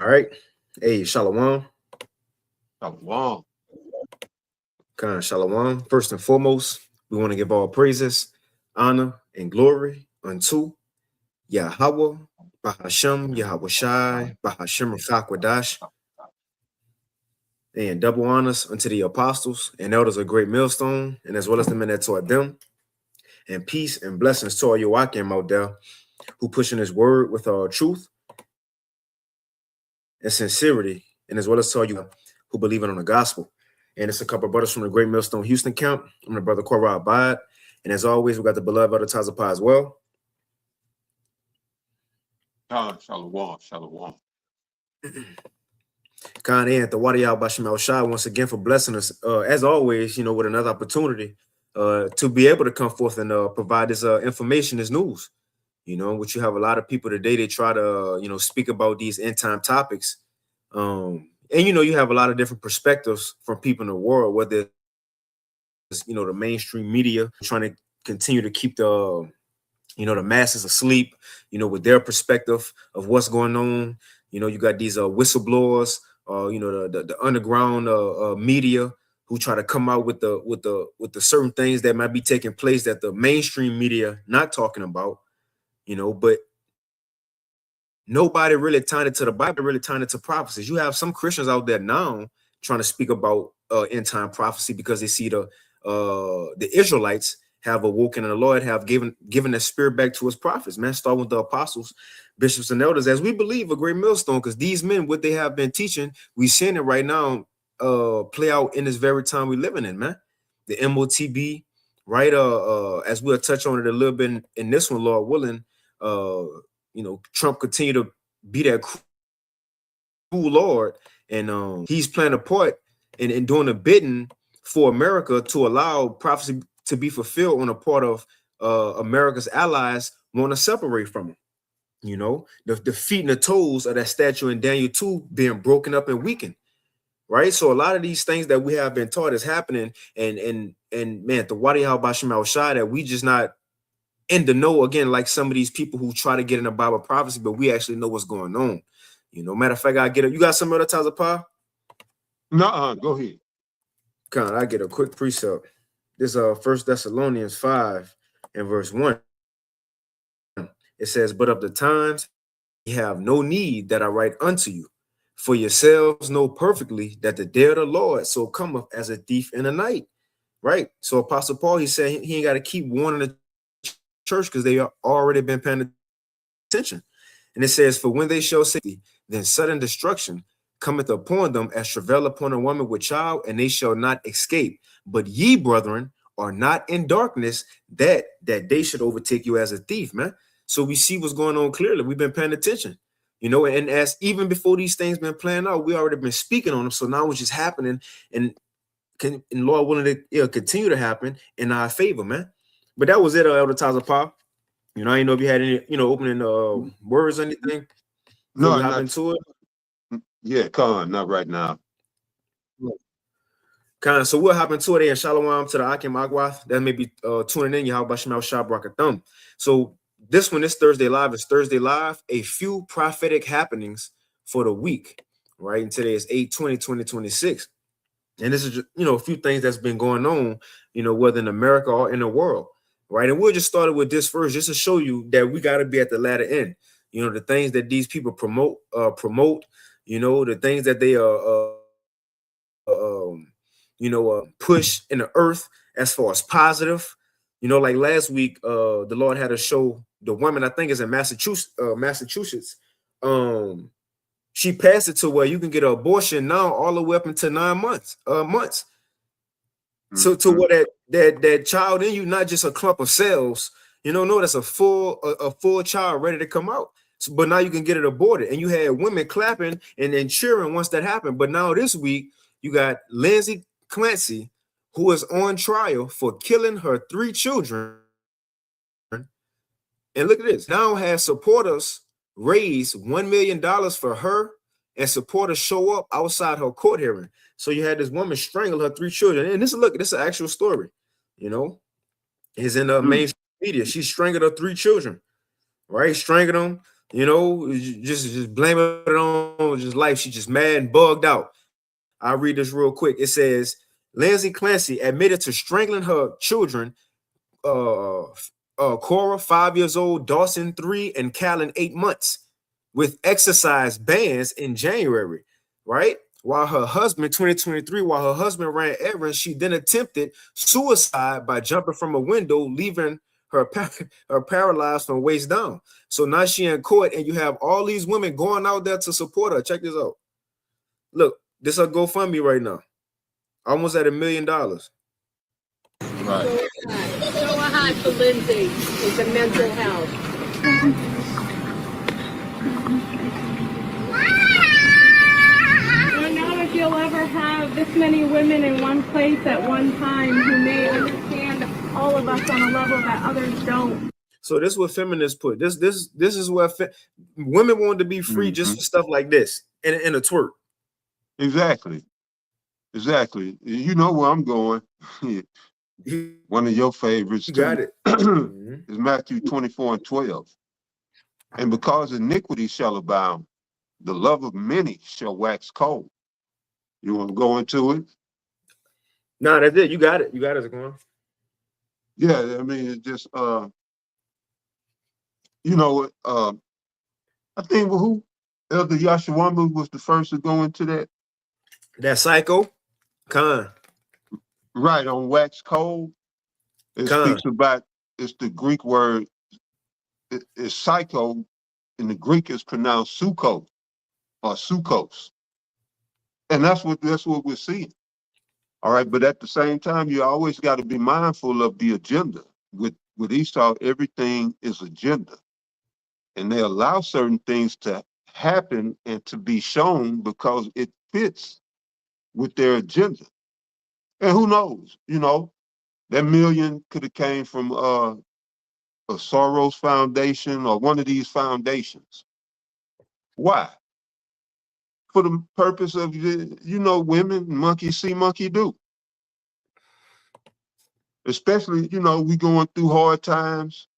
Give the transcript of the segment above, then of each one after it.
All right. Hey, Shalom. Shalom. Shalom. First and foremost, we want to give all praises, honor, and glory unto Yahweh, Bahashem, Yahweh Shai, Bahashem Rachakwadash, and double honors unto the apostles and elders of Great Millstone, and as well as the men that taught them, and peace and blessings to all your Wakim out there who pushing his word with truth and sincerity, and as well as to all you who believe in on the gospel. And it's a couple of brothers from the Great Millstone Houston camp. I'm the brother Korah Abad. And as always, we got the beloved Elder Tazapah as well. Shalom. Shalom. Khan and the Wadiyah Bashim Al Shah once again for blessing us, as always, with another opportunity to be able to come forth and provide this information, this news. Which you have a lot of people today, they try to, speak about these end time topics. And, you have a lot of different perspectives from people in the world, whether it's, the mainstream media trying to continue to keep the masses asleep, with their perspective of what's going on. You got these whistleblowers, the underground media who try to come out with the certain things that might be taking place that the mainstream media not talking about, but nobody really tying it to the Bible, really tying it to prophecies. You have some Christians out there now trying to speak about end time prophecy because they see the Israelites have awoken and the Lord have given the spirit back to his prophets, man, starting with the apostles, bishops, and elders, as we believe a great millstone, because these men, what they have been teaching, we seeing it right now play out in this very time we living in, man. The MOTB, right? As we'll touch on it a little bit in this one, Lord willing, Trump continue to be that cruel Lord, and he's playing a part in doing a bidding for America to allow prophecy to be fulfilled on a part of America's allies want to separate from him. The feet and the toes of that statue in Daniel 2 being broken up and weakened, right? So a lot of these things that we have been taught is happening, and man, the Wadiyah Bashim Al Shai, that we just not in the know, again, like some of these people who try to get in the Bible prophecy, but we actually know what's going on. Matter of fact, I get it. You got some other times of pie? No, go ahead. I get a quick precept. This 1 Thessalonians 5 and verse 1. It says, "But of the times ye have no need that I write unto you, for yourselves know perfectly that the day of the Lord so cometh as a thief in the night." Right. So Apostle Paul, he said he ain't got to keep warning the church because they are already been paying attention. And it says, "For when they shall see, then sudden destruction cometh upon them as travail upon a woman with child, and they shall not escape. But ye, brethren, are not in darkness, that they should overtake you as a thief," man. So we see what's going on clearly. We've been paying attention, and as even before these things been playing out, we already been speaking on them. So now it's just happening, and Lord willing, it'll continue to happen in our favor, man. But that was it, Elder Tazapah. I didn't know if you had any, opening words or anything before we hop into it. Yeah, not right now. So we'll hop into it, and shalom to the Akim Agwath that may be tuning in. Yahweh Shemal Shah Brakathum. So this one, this Thursday Live, is Thursday Live, a few prophetic happenings for the week, right? And today is 8/20/2026. And this is just, a few things that's been going on, whether in America or in the world, right? And we'll just start with this first, just to show you that we got to be at the latter end. The things that these people promote, the things that they push in the earth as far as positive. Like last week, the Lord had to show the woman, I think it's in Massachusetts. She passed it to where you can get an abortion now all the way up into 9 months. So to what that child in you, not just a clump of cells, no, that's a full child ready to come out. So, but now you can get it aborted, and you had women clapping and cheering once that happened. But now this week you got Lindsay Clancy, who is on trial for killing her 3 children. And look at this. Now has supporters raise $1 million for her, and supporters show up outside her court hearing. So you had this woman strangle her 3 children. And this is an actual story, is in the mainstream media. She strangled her 3 children, right? Strangled them, You know, just blame it on just life. She just mad and bugged out. I'll read this real quick. It says Lindsay Clancy admitted to strangling her children, Cora, 5 years old, Dawson, 3, and Callan, 8 months, with exercise bands in January, right? While her husband, 2023, while her husband ran errands, she then attempted suicide by jumping from a window, leaving her, her paralyzed from waist down. So now she in court, and you have all these women going out there to support her. Check this out. Look, this is a GoFundMe right now. Almost at $1 million. Right. So high for Lindsay with the mental health. I don't know if you'll ever have this many women in one place at one time who may understand all of us on a level that others don't. So this is what feminists put. This is where women want to be free just for stuff like this and a twerk. Exactly. Exactly. You know where I'm going. One of your favorites. You got it. Is Matthew 24:12. And because iniquity shall abound, the love of many shall wax cold. You want to go into it? No, that's it. You got it. You got it, Zaquan. Yeah, I mean, it's just you know, I think who Elder Yashawamba was the first to go into that. That psycho, Khan. Right, on wax cold. It speaks about, it's the Greek word, it's psycho. In the Greek is pronounced suko or sukos. And that's what we're seeing. All right, but at the same time, you always got to be mindful of the agenda. With Esau, everything is agenda. And they allow certain things to happen and to be shown because it fits with their agenda. And who knows, you know, that million could have came from a Soros Foundation or one of these foundations. Why? For the purpose of, you know, women, monkey see, monkey do. Especially, you know, we going through hard times.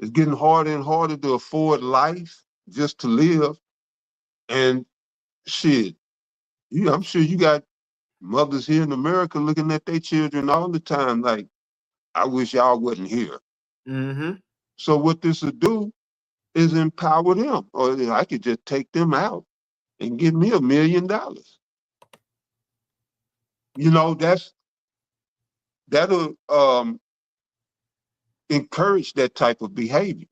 It's getting harder and harder to afford life just to live. And shit, I'm sure you got mothers here in America looking at their children all the time like, I wish y'all wasn't here. So what this will do is empower them, or I could just take them out and give me $1 million. You know, that'll encourage that type of behavior.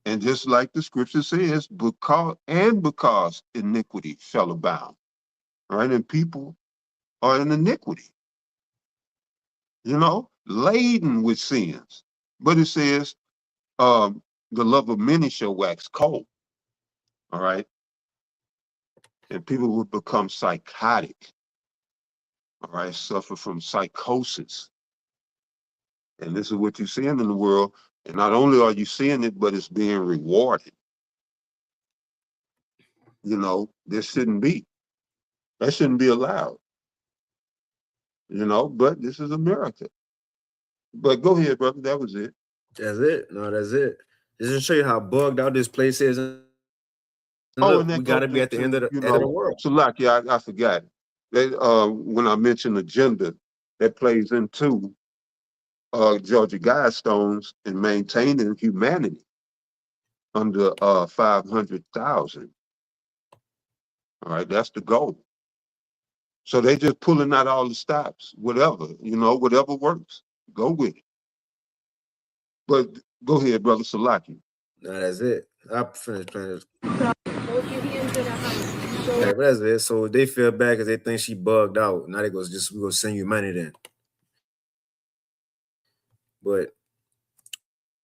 And just like the scripture says, because iniquity shall abound, right? And people are in iniquity, you know, laden with sins. But it says, the love of many shall wax cold, all right? And people will become psychotic, all right, suffer from psychosis. And this is what you're seeing in the world. And not only are you seeing it, but it's being rewarded. You know, this shouldn't be. That shouldn't be allowed. You know, but this is America. But go ahead, brother. That was it. That's it. No, that's it. Just to show you how bugged out this place is. And look, and we got to be at the end of the, end of the world. So, like, yeah, I forgot. When I mentioned agenda, that plays into Georgia Guidestones and maintaining humanity under 500,000. All right, that's the goal. So they just pulling out all the stops, whatever, you know, whatever works, go with it. But go ahead, brother Salaki. No, that's it. I finished playing this. Yeah, but that's it. So they feel bad because they think she bugged out. Now they go, we're gonna send you money then. But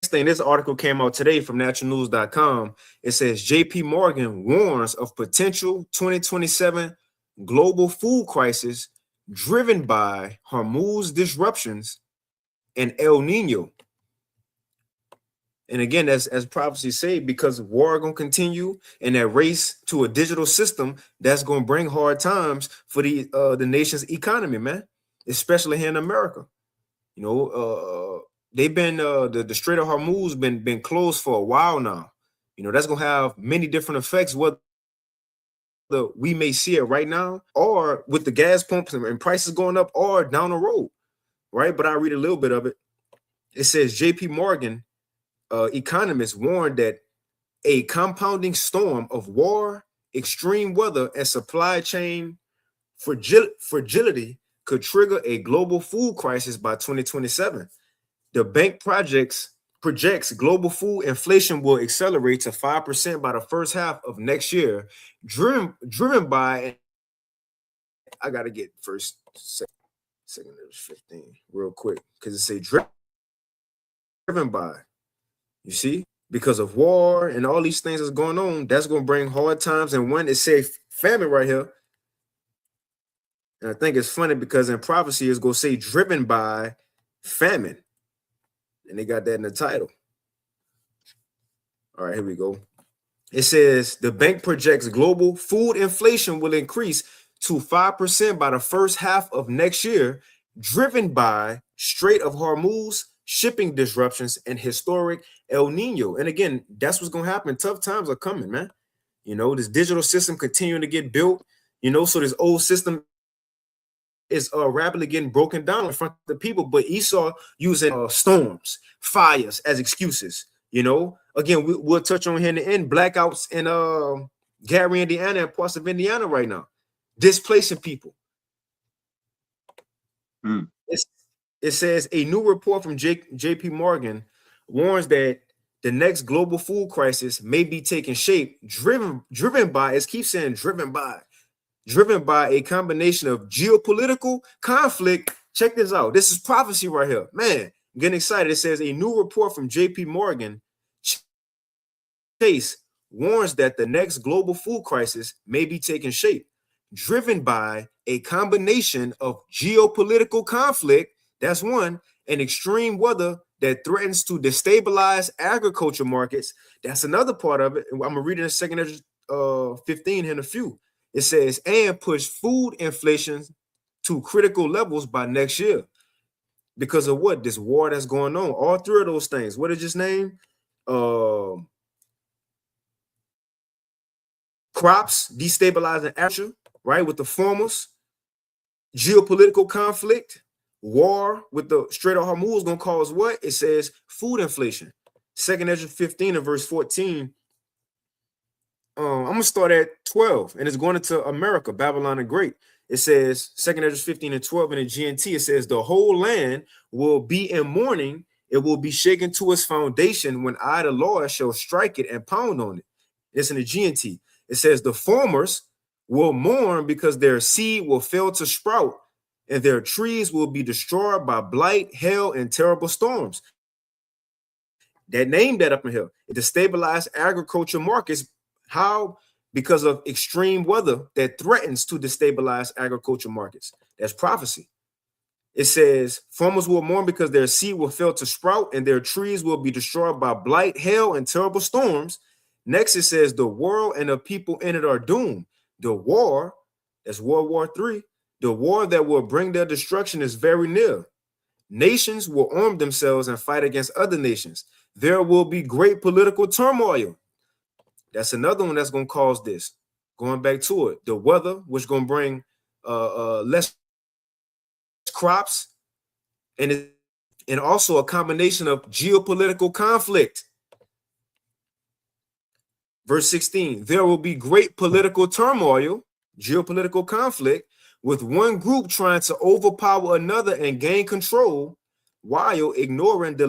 next thing, this article came out today from naturalnews.com. It says JP Morgan warns of potential 2027 global food crisis driven by Hormuz disruptions and El Nino. And again, as prophecy say, because war gonna continue and that race to a digital system, that's gonna bring hard times for the nation's economy, man, especially here in America. You know, they've been the Strait of Hormuz been closed for a while now. You know, that's gonna have many different effects, whether we may see it right now, or with the gas pumps and prices going up, or down the road, right? But I'll read a little bit of it. It says JP Morgan economists warned that a compounding storm of war, extreme weather, and supply chain fragility could trigger a global food crisis by 2027. The bank projects global food inflation will accelerate to 5% by the first half of next year, driven by, I gotta get first second 15 real quick, because it say driven by, you see, because of war and all these things that's going on, that's going to bring hard times. And when it say famine right here, and I think it's funny because in prophecy it's going to say driven by famine, and they got that in the title. All right, here we go. It says the bank projects global food inflation will increase to 5% by the first half of next year, driven by Strait of Hormuz shipping disruptions and historic El Nino. And again, that's what's going to happen. Tough times are coming, man. You know, this digital system continuing to get built, you know, so this old system is rapidly getting broken down in front of the people. But Esau using storms, fires as excuses. You know, again, we'll touch on here in the end, blackouts in Gary, Indiana, and parts of Indiana right now, displacing people. It says a new report from JP Morgan warns that the next global food crisis may be taking shape, driven by, it keeps saying driven by a combination of geopolitical conflict. Check this out. This is prophecy right here. Man, I'm getting excited. It says a new report from JP Morgan Chase warns that the next global food crisis may be taking shape, driven by a combination of geopolitical conflict, that's one, and extreme weather that threatens to destabilize agriculture markets. That's another part of it. I'm going to read it in second 15 in a few. It says, and push food inflation to critical levels by next year. Because of what? This war that's going on. All three of those things. What did you name? Crops destabilizing agriculture, right? With the farmers, geopolitical conflict, war with the Strait of Hormuz is going to cause what? It says food inflation. Second Ezra 15 and verse 14. I'm going to start at 12, and it's going into America, Babylon the Great. It says, Second Ezra 15 and 12 in the GNT, it says, the whole land will be in mourning. It will be shaken to its foundation when I, the Lord, shall strike it and pound on it. It's in the GNT. It says, the farmers will mourn because their seed will fail to sprout, and their trees will be destroyed by blight, hail, and terrible storms. That named that up in here. It destabilized agriculture markets. How? Because of extreme weather that threatens to destabilize agriculture markets. That's prophecy. It says, farmers will mourn because their seed will fail to sprout, and their trees will be destroyed by blight, hail, and terrible storms. Next, it says, the world and the people in it are doomed. The war, that's World War III, the war that will bring their destruction is very near. Nations will arm themselves and fight against other nations. There will be great political turmoil. That's another one that's going to cause this. Going back to it, the weather, which is going to bring less crops, and also a combination of geopolitical conflict. Verse 16, there will be great political turmoil, geopolitical conflict, with one group trying to overpower another and gain control while ignoring the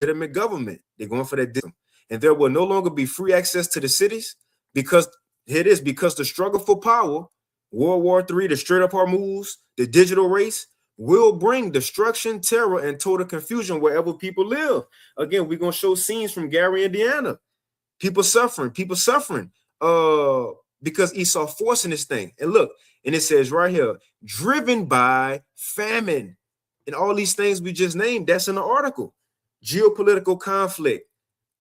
legitimate government. They're going for that. And there will no longer be free access to the cities because the struggle for power, World War III, the Strait of Hormuz, the digital race, will bring destruction, terror, and total confusion wherever people live. Again, we're going to show scenes from Gary, Indiana. People suffering because Esau forcing this thing. And look, and it says right here, driven by famine. And all these things we just named, that's in the article. Geopolitical conflict,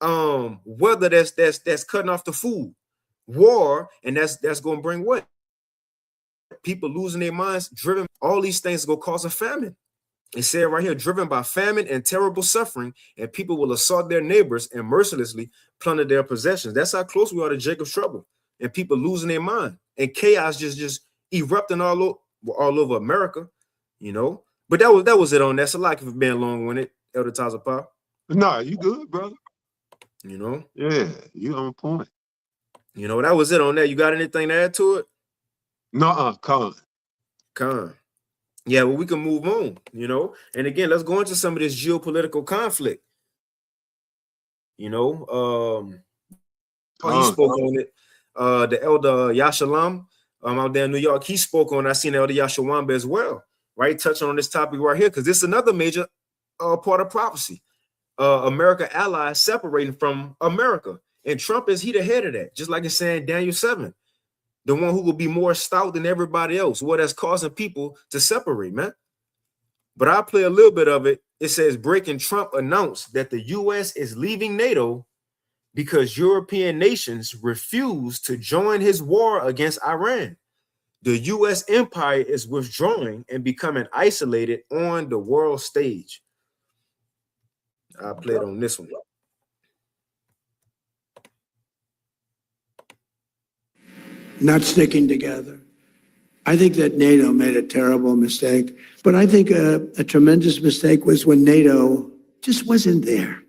weather that's cutting off the food, war, and that's going to bring what? People losing their minds, driven. All these things go cause a famine. It said right here, driven by famine and terrible suffering, and people will assault their neighbors and mercilessly plunder their possessions. That's how close we are to Jacob's trouble, and people losing their mind and chaos just erupting all over America, you know. But that was it on that. So like if being long-winded, Elder Taza Pop. Nah, you good, brother. You know. Yeah, you on point. You know, that was it on that. You got anything to add to it? Nuh-uh, Con. Yeah, well, we can move on, you know. And again, let's go into some of this geopolitical conflict. You know, he spoke on it. The Elder Yashalam out there in New York, he spoke on it. I seen Elder Yashawamba as well, right? Touching on this topic right here, because this is another major part of prophecy. America allies separating from America. And Trump is he the head of that, just like it's saying Daniel 7. The one who will be more stout than everybody else. What that's causing people to separate, man. But I'll play a little bit of it. It says, breaking Trump announced that the U.S. is leaving NATO because European nations refuse to join his war against Iran. The U.S. empire is withdrawing and becoming isolated on the world stage. I'll play it on this one. Not sticking together. I think that NATO made a terrible mistake, but I think a tremendous mistake was when NATO just wasn't there.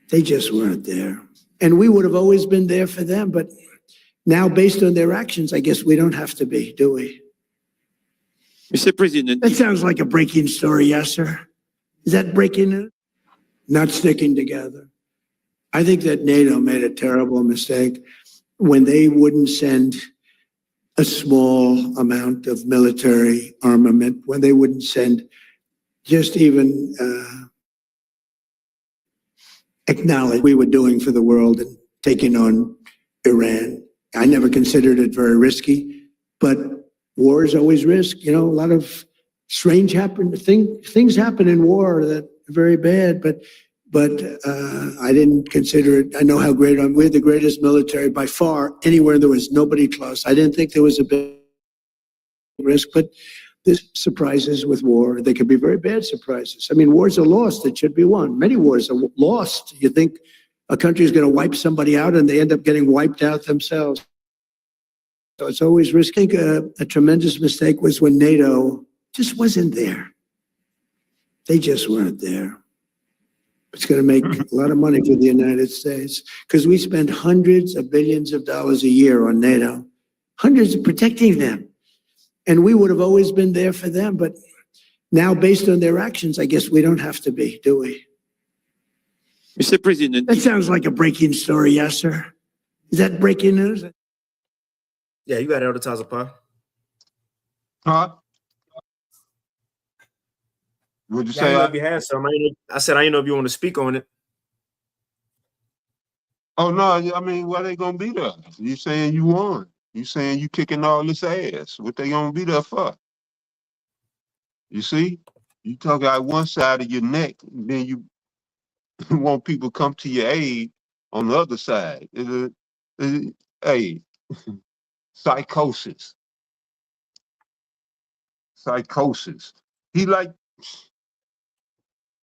They just weren't there. And we would have always been there for them, but now based on their actions, I guess we don't have to be, do we? Mr. President. That sounds like a breaking story, yes, sir. Is that breaking news? Not sticking together. I think that NATO made a terrible mistake when they wouldn't send a small amount of military armament, when they wouldn't send just even acknowledge we were doing for the world and taking on Iran. I never considered it very risky, but war is always risk. You know, a lot of strange things happen in war that are very bad, but I didn't consider it. I know how great we're the greatest military by far. Anywhere there was nobody close. I didn't think there was a big risk, but there's surprises with war. They can be very bad surprises. I mean, wars are lost that should be won. Many wars are lost. You think a country is going to wipe somebody out and they end up getting wiped out themselves. So it's always risky. I think a tremendous mistake was when NATO just wasn't there. They just weren't there. It's going to make a lot of money for the United States because we spend hundreds of billions of dollars a year on NATO, hundreds of protecting them. And we would have always been there for them. But now, based on their actions, I guess we don't have to be, do we? Mr. President. That sounds like a breaking story, yes, sir. Is that breaking news? Yeah, you got Elder Taza Pop. Huh? What'd you say? If you had some, I said I didn't know if you want to speak on it. Oh no, I mean, why they gonna be there? You saying you won? You saying you kicking all this ass? What they gonna be there for? You see, you talk out one side of your neck, and then you want people to come to your aid on the other side. Hey, psychosis. He like.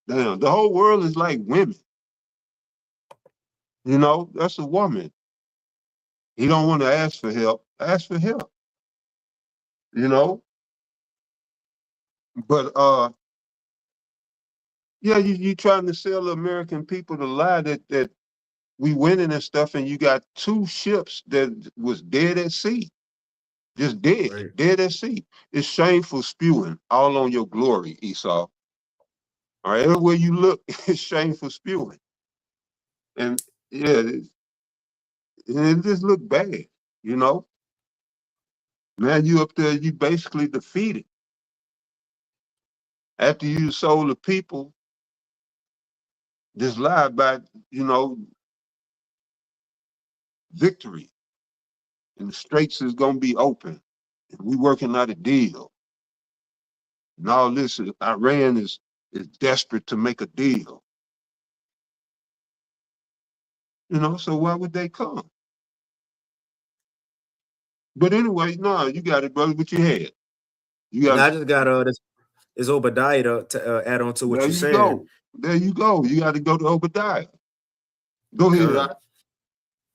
Damn, the whole world is like women. You know, that's a woman. He don't want to ask for help. Ask for help. You know? But yeah, you trying to sell the American people the lie that we winning and stuff, and you got 2 ships that was dead at sea. Just dead, right. Dead at sea. It's shameful spewing all on your glory, Esau. All right, everywhere you look, it's shameful spewing. And yeah, it just look bad, you know? Now you up there, you basically defeated. After you sold the people this lie about, you know, victory. And the straits is gonna be open. And we working out a deal. And all this, Iran is desperate to make a deal. You know, so why would they come? But anyway, no, you got it, brother. What you had? I just got this. is Obadiah to add on to what There you're you saying. go. There you go. You got to go to Obadiah. Go ahead. Doc.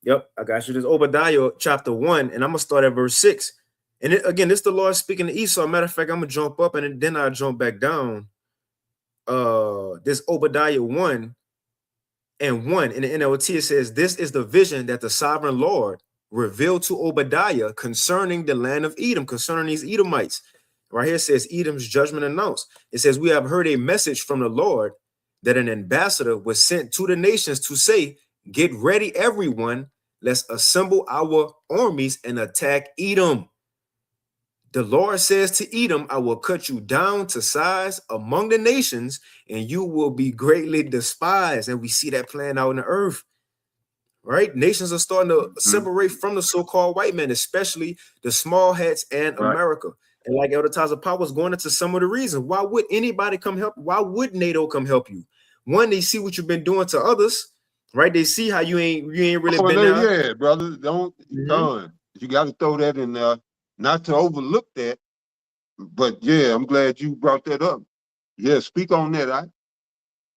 Yep, I got you. This Obadiah chapter 1, and I'm gonna start at verse 6. And again, this is the Lord speaking to Esau. Matter of fact, I'm gonna jump up and then I'll jump back down. This Obadiah 1 and 1 in the NLT, it says, "This is the vision that the sovereign Lord revealed to Obadiah concerning the land of Edom," concerning these Edomites. Right here it says, Edom's judgment announced. It says, "We have heard a message from the Lord that an ambassador was sent to the nations to say, 'Get ready, everyone. Let's assemble our armies and attack Edom.' The Lord says to Edom, 'I will cut you down to size among the nations, and you will be greatly despised.'" And we see that playing out in the earth, right? Nations are starting to separate from the so-called white men, especially the small hats and America. And like Elder Taza Pop was going into some of the reasons. Why would anybody come help? Why would NATO come help you? One, they see what you've been doing to others, right? They see how you ain't really been there. Yeah, brother. Don't you got to throw that in there, not to overlook that. But yeah, I'm glad you brought that up. Yeah, speak on that.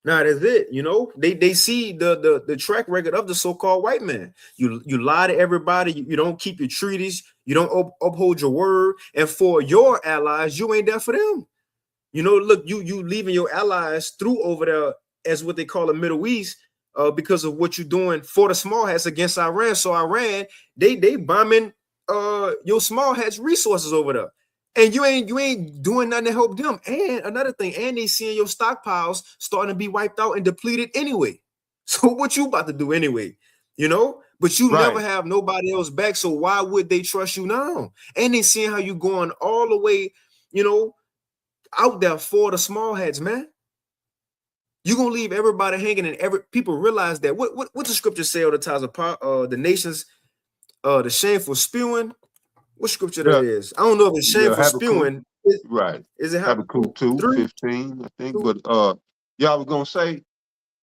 Nah, that's it. You know, they see the track record of the so-called white man. You lie to everybody. You don't keep your treaties. You don't uphold your word. And for your allies, you ain't there for them. You know, look, you leaving your allies through over there as what they call the Middle East, because of what you're doing for the small hats against Iran. So Iran, they bombing your small hats resources over there. And you ain't doing nothing to help them. And another thing, and they seeing your stockpiles starting to be wiped out and depleted anyway. So what you about to do anyway? You know, but you never have nobody else back. So why would they trust you now? And they seeing how you going all the way, you know, out there for the small hats, man. You're gonna leave everybody hanging, and people realize that. What the scripture say all the times about the nations, the shameful spewing. What scripture that is? I don't know if it's shameful spewing. Is it Habakkuk 2:15, I think? But yeah, I was gonna say,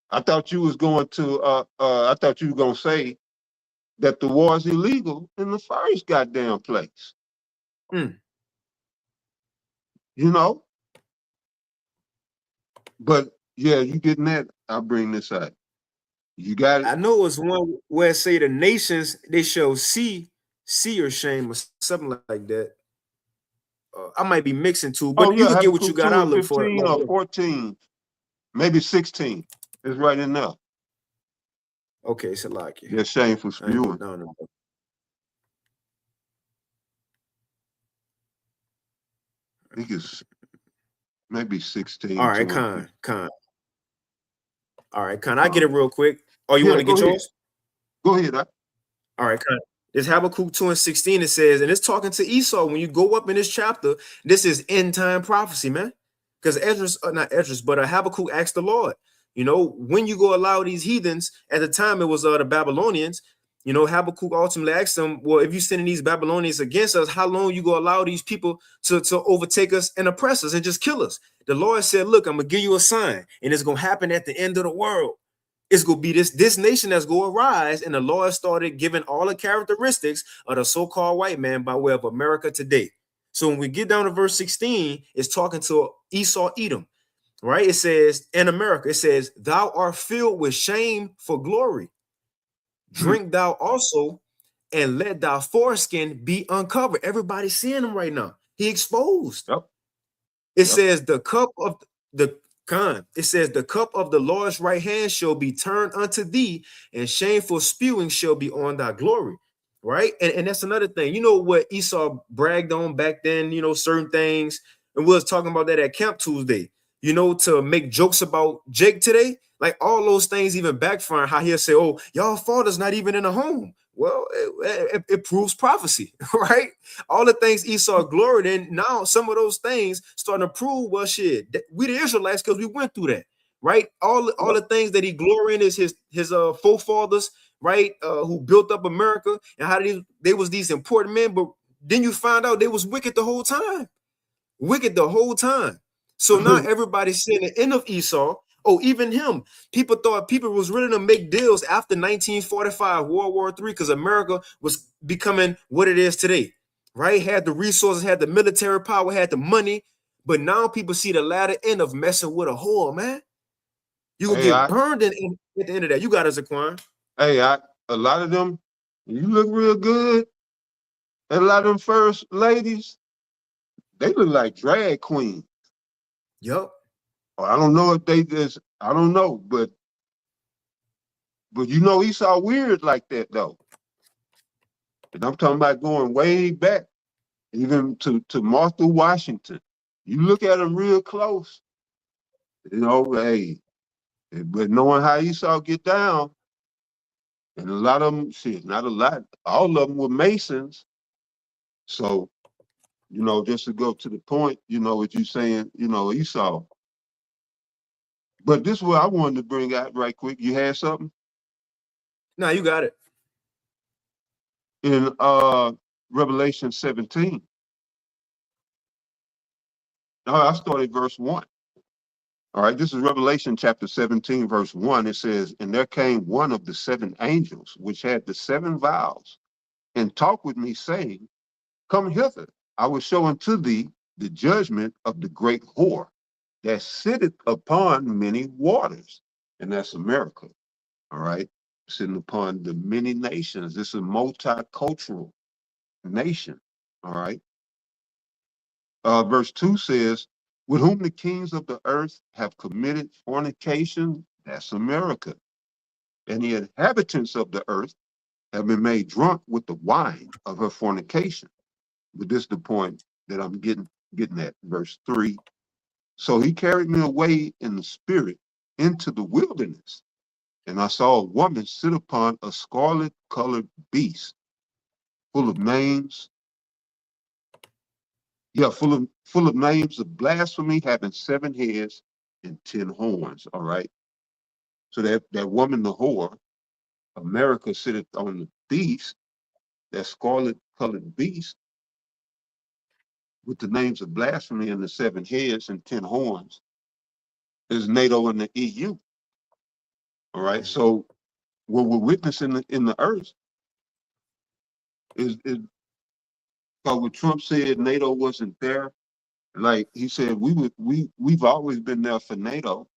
I thought you was going to I thought you were gonna say that the war is illegal in the first goddamn place. You know? But yeah, you getting that? I'll bring this out. You got it. I know it's one where it say the nations they shall see your shame or something like that. I might be mixing two, but you can get what you got. I'll look for it. 15 or 14, maybe 16. It's right in there. Okay, so like it. Yeah, shameful spewing. I think it's maybe 16. All right, Con. All right, Con. I get it real quick. Oh, you want to get yours? Go ahead. All right, Con. This Habakkuk 2:16, it says, and it's talking to Esau. When you go up in this chapter, this is end time prophecy, man. Because Habakkuk asked the Lord, you know, when you go allow these heathens, at the time it was the Babylonians, you know, Habakkuk ultimately asked them, well, if you're sending these Babylonians against us, how long you go allow these people to overtake us and oppress us and just kill us? The Lord said, look, I'm going to give you a sign, and it's going to happen at the end of the world. It's going to be this nation that's going to rise. And the Lord started giving all the characteristics of the so-called white man by way of America today. So when we get down to verse 16, it's talking to Esau, Edom, right? It says, in America, it says, thou art filled with shame for glory. Drink thou also, and let thy foreskin be uncovered. Everybody's seeing him right now. He exposed. It says the cup of the it says the cup of the Lord's right hand shall be turned unto thee, and shameful spewing shall be on thy glory. Right. And that's another thing. You know what Esau bragged on back then, you know, certain things. And we was talking about that at Camp Tuesday, you know, to make jokes about Jake today. Like all those things even backfire, how he'll say, oh, y'all father's not even in a home. Well, it proves prophecy, right? All the things Esau gloried in, now some of those things starting to prove, well, shit, we the Israelites because we went through that, right? All the things that he glory in is his forefathers, right? Who built up America, and how they was these important men, but then you find out they was wicked the whole time. So now everybody's seeing the end of Esau. Oh, even him. People thought people was ready to make deals after 1945, World War III, because America was becoming what it is today, right? Had the resources, had the military power, had the money. But now people see the latter end of messing with a whore, man. You gonna Hey, get burned at the end of that. You got us, Zaquan. hey, a lot of them, you look real good. And a lot of them first ladies, they look like drag queens. Yup. Or I don't know if they just, I don't know, but you know Esau weird like that though. And I'm talking about going way back, even to Martha Washington. You look at them real close, you know, hey, but knowing how Esau get down, and a lot of them, shit, not a lot, all of them were Masons. So, you know, just to go to the point, you know, what you saying, you know, Esau. But this is what I wanted to bring out right quick. You had something? Nah, you got it. In Revelation 17. I started verse 1. All right, this is Revelation chapter 17, verse 1. It says, "And there came one of the seven angels, which had the seven vials, and talked with me, saying, Come hither, I will show unto thee the judgment of the great whore that sitteth upon many waters." And that's America, all right? Sitting upon the many nations. This is a multicultural nation, all right? Verse 2 says, "With whom the kings of the earth have committed fornication," that's America, "and the inhabitants of the earth have been made drunk with the wine of her fornication." But this is the point that I'm getting at. Verse 3. "So he carried me away in the spirit into the wilderness, and I saw a woman sit upon a scarlet colored beast, full of names, full of names of blasphemy, having 7 heads and 10 horns." All right. So that woman, the whore, America, sitteth on the beast, that scarlet colored beast, with the names of blasphemy and the 7 heads and 10 horns, is NATO and the EU. All right. So what we're witnessing in the earth is what Trump said NATO wasn't there. Like he said, we've always been there for NATO.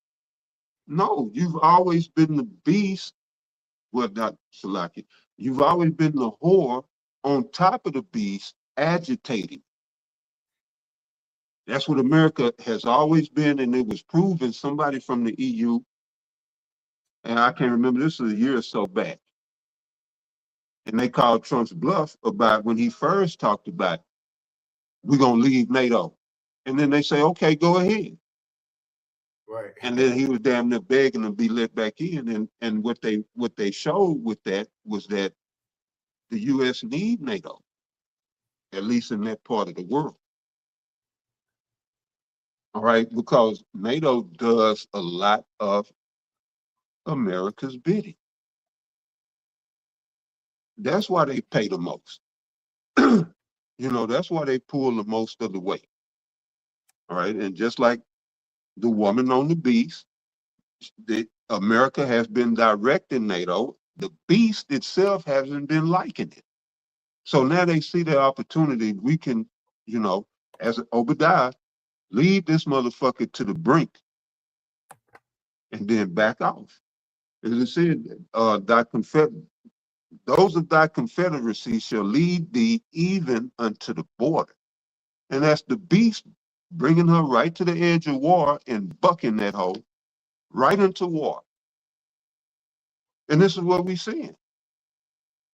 No, you've always been the beast. Well, not Salaki. You've always been the whore on top of the beast, agitating. That's what America has always been, and it was proven. Somebody from the EU, and I can't remember, this was a year or so back, and they called Trump's bluff about when he first talked about, we're going to leave NATO. And then they say, okay, go ahead. Right. And then he was damn near begging to be let back in. And what they showed with that was that the U.S. need NATO, at least in that part of the world. All right, because NATO does a lot of America's bidding. That's why they pay the most. You know, that's why they pull the most of the weight. All right, and just like the woman on the beast, America has been directing NATO. The beast itself hasn't been liking it. So now they see the opportunity. We can, you know, as Obadiah, lead this motherfucker to the brink and then back off. As it said, those of thy confederacy shall lead thee even unto the border. And that's the beast bringing her right to the edge of war and bucking that hole right into war. And this is what we're seeing.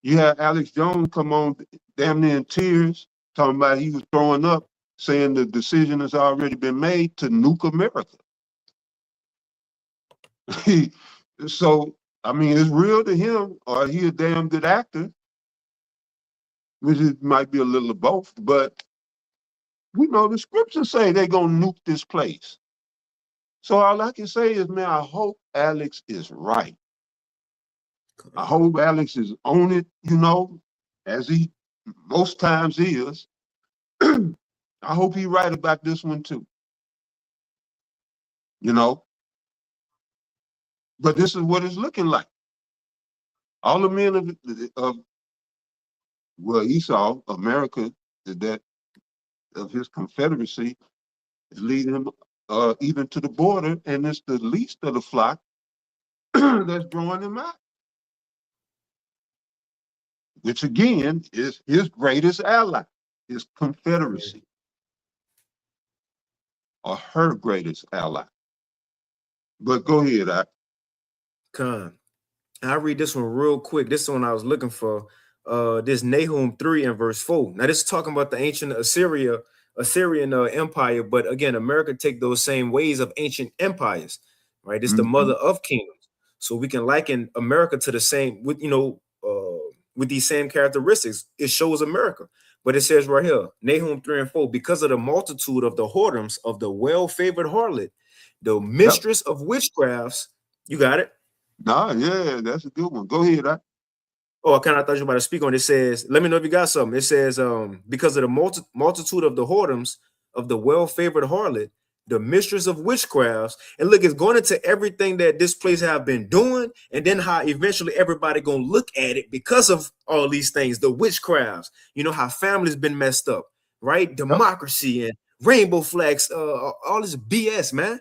You had Alex Jones come on damn near in tears, talking about he was throwing up, saying the decision has already been made to nuke America. So, I mean, it's real to him, or he a damn good actor, which it might be a little of both, but we know the scriptures say they're going to nuke this place. So all I can say is, man, I hope Alex is right. I hope Alex is on it, you know, as he most times is. I hope he's right about this one too. You know, but this is what it's looking like. All the men of well, Esau, America, that of his confederacy, It's leading them even to the border, and it's the least of the flock that's drawing them out. Which again is his greatest ally, his confederacy, or her greatest ally. But go ahead, I'll read this one real quick. This one I was looking for. This Nahum 3 and verse 4. Now, this is talking about the ancient Assyrian empire, but again, America take those same ways of ancient empires, right? It's the mother of kingdoms. So we can liken America to the same, with with these same characteristics. It shows America. But it says right here, Nahum 3 and 4, because of the multitude of the whoredoms of the well-favored harlot, the mistress of witchcrafts. You got it? Nah, yeah, that's a good one. Go ahead, Oh, I kind of thought you were about to speak on it. It says, let me know if you got something. It says, because of the multitude of the whoredoms of the well-favored harlot, the mistress of witchcrafts. And look, it's going into everything that this place have been doing, and then how eventually everybody gonna look at it because of all these things, the witchcrafts. You know how families been messed up, right? Democracy and rainbow flags, all this BS, man.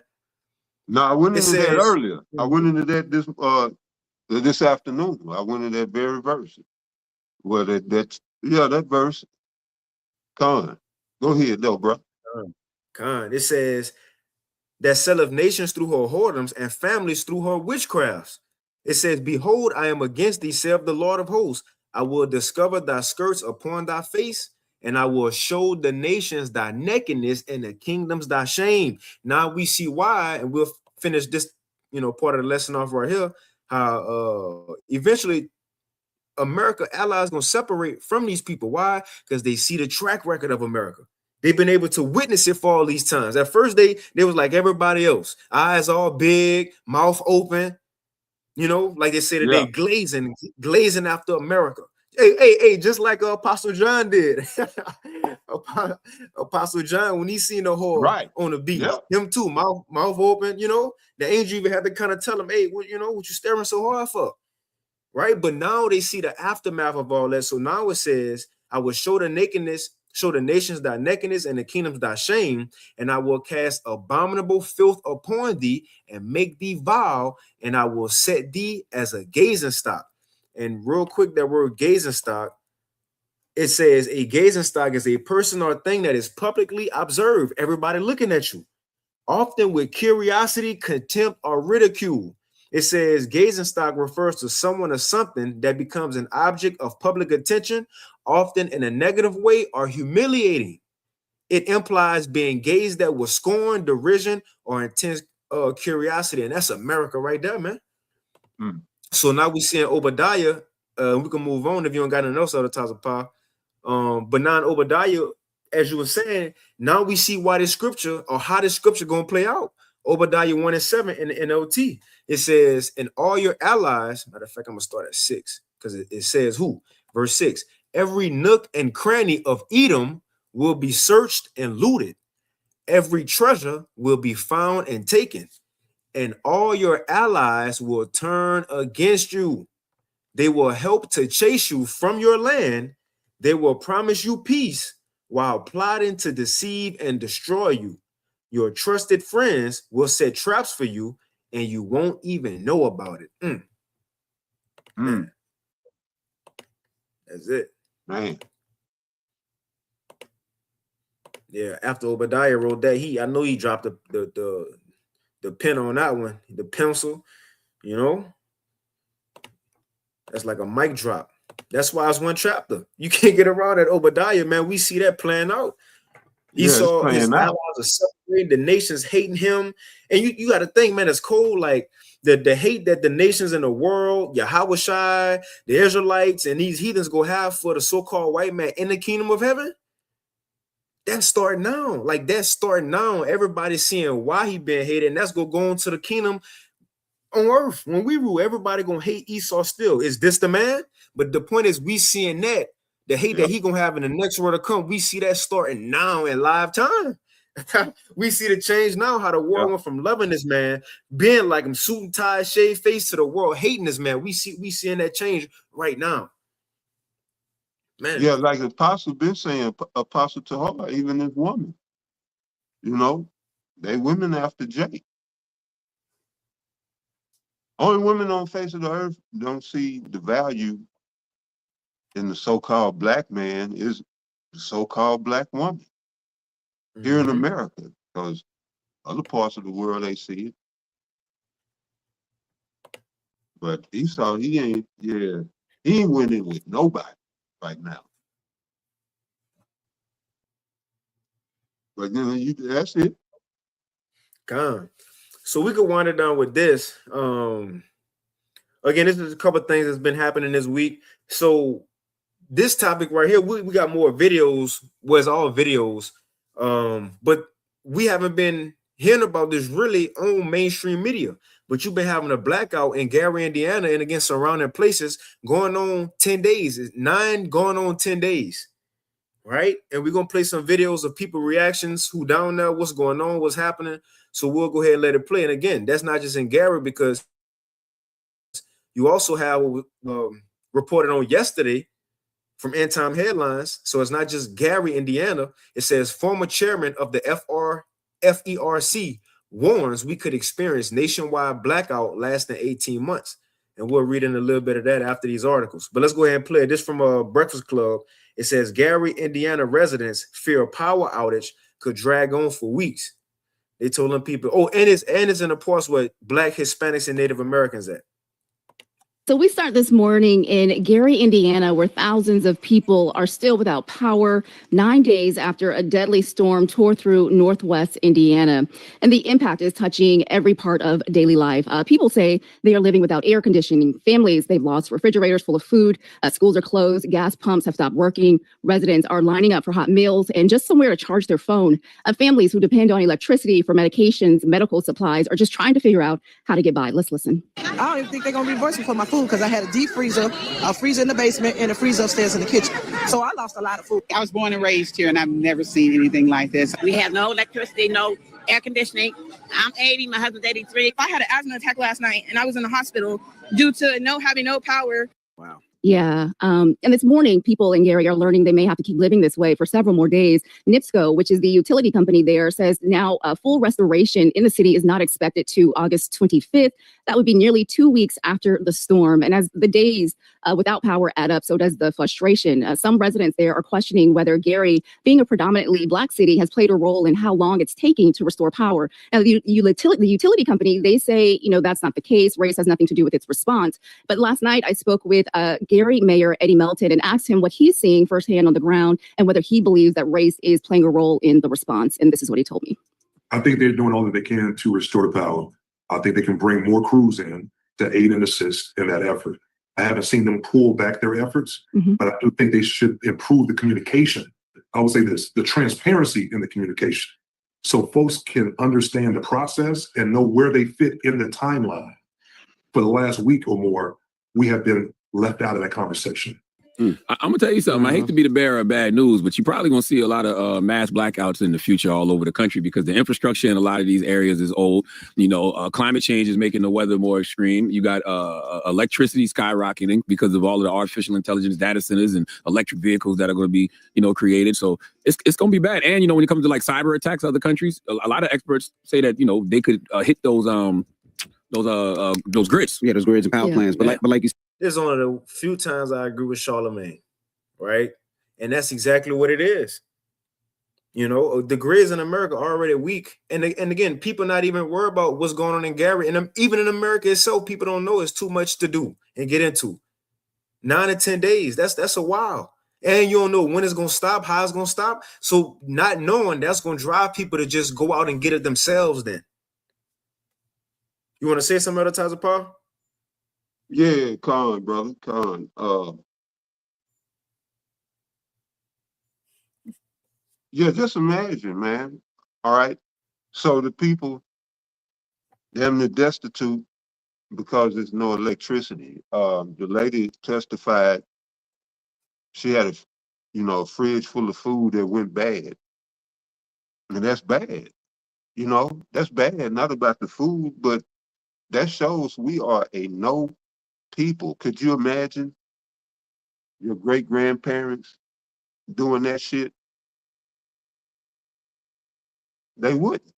No, I went into that earlier. I went into that this afternoon. I went into that very verse. Well, that verse. Con. Go ahead, though, bro. Con. It says that selleth nations through her whoredoms and families through her witchcrafts. It says, behold, I am against thee, saith the Lord of hosts. I will discover thy skirts upon thy face, and I will show the nations thy nakedness and the kingdoms thy shame. Now we see why, and we'll finish this, part of the lesson off right here, how eventually America allies gonna separate from these people. Why? Because they see the track record of America. They've been able to witness it for all these times. At first, they was like everybody else, eyes all big, mouth open, like they say today, glazing after America. Hey, just like Apostle John did. Apostle John, when he seen the whore on the beach, him too, mouth open, the angel even had to kind of tell him, hey, what you staring so hard for? Right? But now they see the aftermath of all that. So now it says, I will show the nations thy nakedness and the kingdoms thy shame, and I will cast abominable filth upon thee and make thee vile, and I will set thee as a gazing stock. And real quick, that word gazing stock, it says a gazing stock is a person or thing that is publicly observed, everybody looking at you, often with curiosity, contempt, or ridicule. It says gazing stock refers to someone or something that becomes an object of public attention, often in a negative way or humiliating. It implies being gazed at with scorn, derision, or intense curiosity. And that's America right there, man. So now we see in Obadiah, we can move on if you don't got anything else other types of power. But now in Obadiah, as you were saying, now we see why this scripture or how this scripture going to play out. Obadiah 1 and 7 in the NLT. It says, and all your allies, matter of fact, I'm going to start at 6 because it says who? Verse 6, every nook and cranny of Edom will be searched and looted. Every treasure will be found and taken. And all your allies will turn against you. They will help to chase you from your land. They will promise you peace while plotting to deceive and destroy you. Your trusted friends will set traps for you, and you won't even know about it. That's it. Man. Yeah, after Obadiah wrote that, I know he dropped the pen on that one, the pencil, That's like a mic drop. That's why it's one chapter. You can't get around that Obadiah, man. We see that playing out. Esau, his allies are separating, the nations hating him. And you got to think, man, it's cold. Like the hate that the nations in the world, Yahushai, the Israelites, and these heathens go have for the so-called white man in the kingdom of heaven. That's starting now. Like that's starting now. Everybody's seeing why he been hated, and that's gonna go into the kingdom on earth. When we rule, everybody gonna hate Esau still. Is this the man? But the point is, we seeing that the hate that he gonna have in the next world to come. We see that starting now in live time. We see the change now. How the world went from loving this man, being like him, suit and tie, shave face, to the world hating this man. We seeing that change right now. Man. Yeah, like the apostle been saying, apostle to her, even this woman, They women after Jake. Only women on the face of the earth don't see the value in the so-called black man is the so-called black woman here in America, because other parts of the world they see it. But Esau, he ain't winning with nobody right now. But that's it. Gone. So we could wind it down with this. Again, this is a couple of things that's been happening this week. So this topic right here, we got more videos, was all videos. But we haven't been hearing about this really on mainstream media. But you've been having a blackout in Gary, Indiana, and again surrounding places going on 10 days. It's 9 going on 10 days. Right? And we're gonna play some videos of people reactions, who down there, what's going on, what's happening. So we'll go ahead and let it play. And again, that's not just in Gary, because you also have reported on yesterday from End Time Headlines. So it's not just Gary, Indiana. It says former chairman of the FERC warns we could experience nationwide blackout lasting 18 months. And we'll read in a little bit of that after these articles. But let's go ahead and play this from a Breakfast Club. It says Gary, Indiana residents fear a power outage could drag on for weeks. They told them people, and it's in the parts where Black, Hispanics, and Native Americans at. So we start this morning in Gary, Indiana, where thousands of people are still without power 9 days after a deadly storm tore through northwest Indiana. And the impact is touching every part of daily life. People say they are living without air conditioning. Families, they've lost refrigerators full of food. Schools are closed. Gas pumps have stopped working. Residents are lining up for hot meals and just somewhere to charge their phone. Families who depend on electricity for medications, medical supplies, are just trying to figure out how to get by. Let's listen. I don't even think they're going to reimburse me for my food, because I had a deep freezer, a freezer in the basement, and a freezer upstairs in the kitchen. So I lost a lot of food. I was born and raised here, and I've never seen anything like this. We have no electricity, no air conditioning. I'm 80, my husband's 83. I had an asthma attack last night, and I was in the hospital due to having no power. Wow. Yeah. And this morning, people in Gary are learning they may have to keep living this way for several more days. NIPSCO, which is the utility company there, says now a full restoration in the city is not expected to August 25th. That would be nearly 2 weeks after the storm. And as the days without power add up, so does the frustration. Some residents there are questioning whether Gary, being a predominantly Black city, has played a role in how long it's taking to restore power. Now, the utility company, they say, that's not the case. Race has nothing to do with its response. But last night, I spoke with Gary Mayor Eddie Melton and asked him what he's seeing firsthand on the ground and whether he believes that race is playing a role in the response. And this is what he told me. I think they're doing all that they can to restore the power. I think they can bring more crews in to aid and assist in that effort. I haven't seen them pull back their efforts, but I do think they should improve the communication. I would say this, the transparency in the communication, so folks can understand the process and know where they fit in the timeline. For the last week or more, we have been left out of that conversation. I'm gonna tell you something. I hate to be the bearer of bad news, but you're probably gonna see a lot of mass blackouts in the future all over the country, because the infrastructure in a lot of these areas is old. Climate change is making the weather more extreme. You got electricity skyrocketing because of all of the artificial intelligence data centers and electric vehicles that are going to be created. So it's going to be bad. And when it comes to like cyber attacks, other countries, a lot of experts say that they could hit those grids. Yeah, those grids and power plants. But like you said, this is one of the few times I agree with Charlemagne, right? And that's exactly what it is. The grids in America are already weak. And again, people not even worried about what's going on in Gary. And even in America itself, people don't know it's too much to do and get into. 9 to 10 days, that's a while. And you don't know when it's going to stop, how it's going to stop. So not knowing, that's going to drive people to just go out and get it themselves then. You want to say something other times, Paul? Yeah, Con, brother, Con. Just imagine, man. All right. So the people, they're destitute because there's no electricity. The lady testified she had a fridge full of food that went bad. And that's bad. That's bad, not about the food, but that shows we are a no people. Could you imagine your great-grandparents doing that shit? They wouldn't.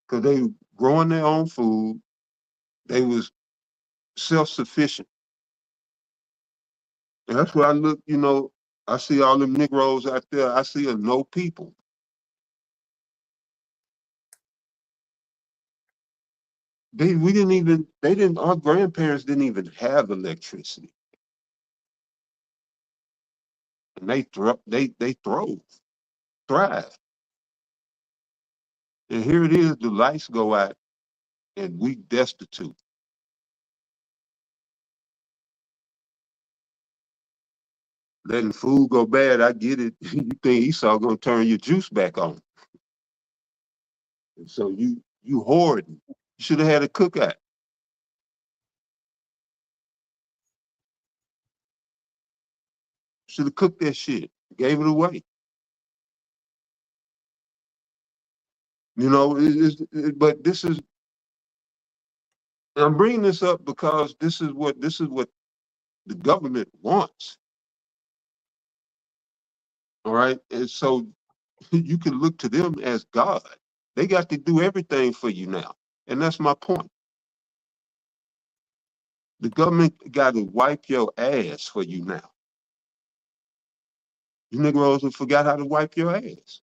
because they were growing their own food. They was self-sufficient. And that's where I look, you know, I see all them Negroes out there. I see a no people. Our grandparents didn't even have electricity. And they thrive. And here it is, the lights go out and we destitute. Letting food go bad, I get it. You think Esau gonna turn your juice back on. And so you hoarding. You should have had a cookout. Should have cooked that shit, gave it away. You know, but this is, I'm bringing this up because this is what the government wants. All right, and so you can look to them as God. They got to do everything for you now, and that's my point. The government got to wipe your ass for you now. You Negroes have forgot how to wipe your ass.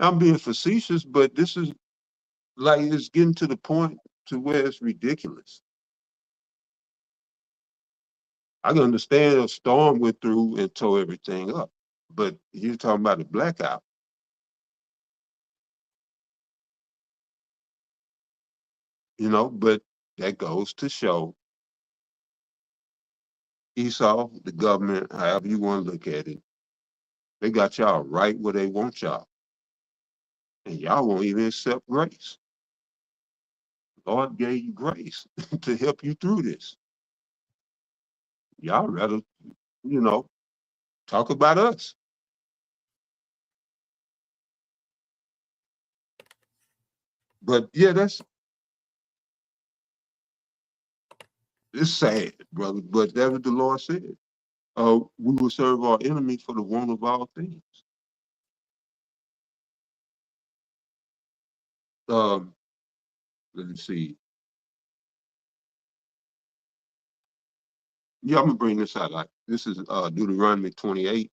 I'm being facetious, but this is like, it's getting to the point to where it's ridiculous. I can understand a storm went through and tore everything up, but you're talking about a blackout. You know, but that goes to show Esau, the government, however you want to look at it, they got y'all right where they want y'all. And y'all won't even accept grace. Lord gave you grace to help you through this. Y'all rather, you know, talk about us. But yeah, it's sad, brother, but that's what the Lord said. We will serve our enemy for the want of all things. Let me see. Yeah, I'm gonna bring this out. Like, this is Deuteronomy 28,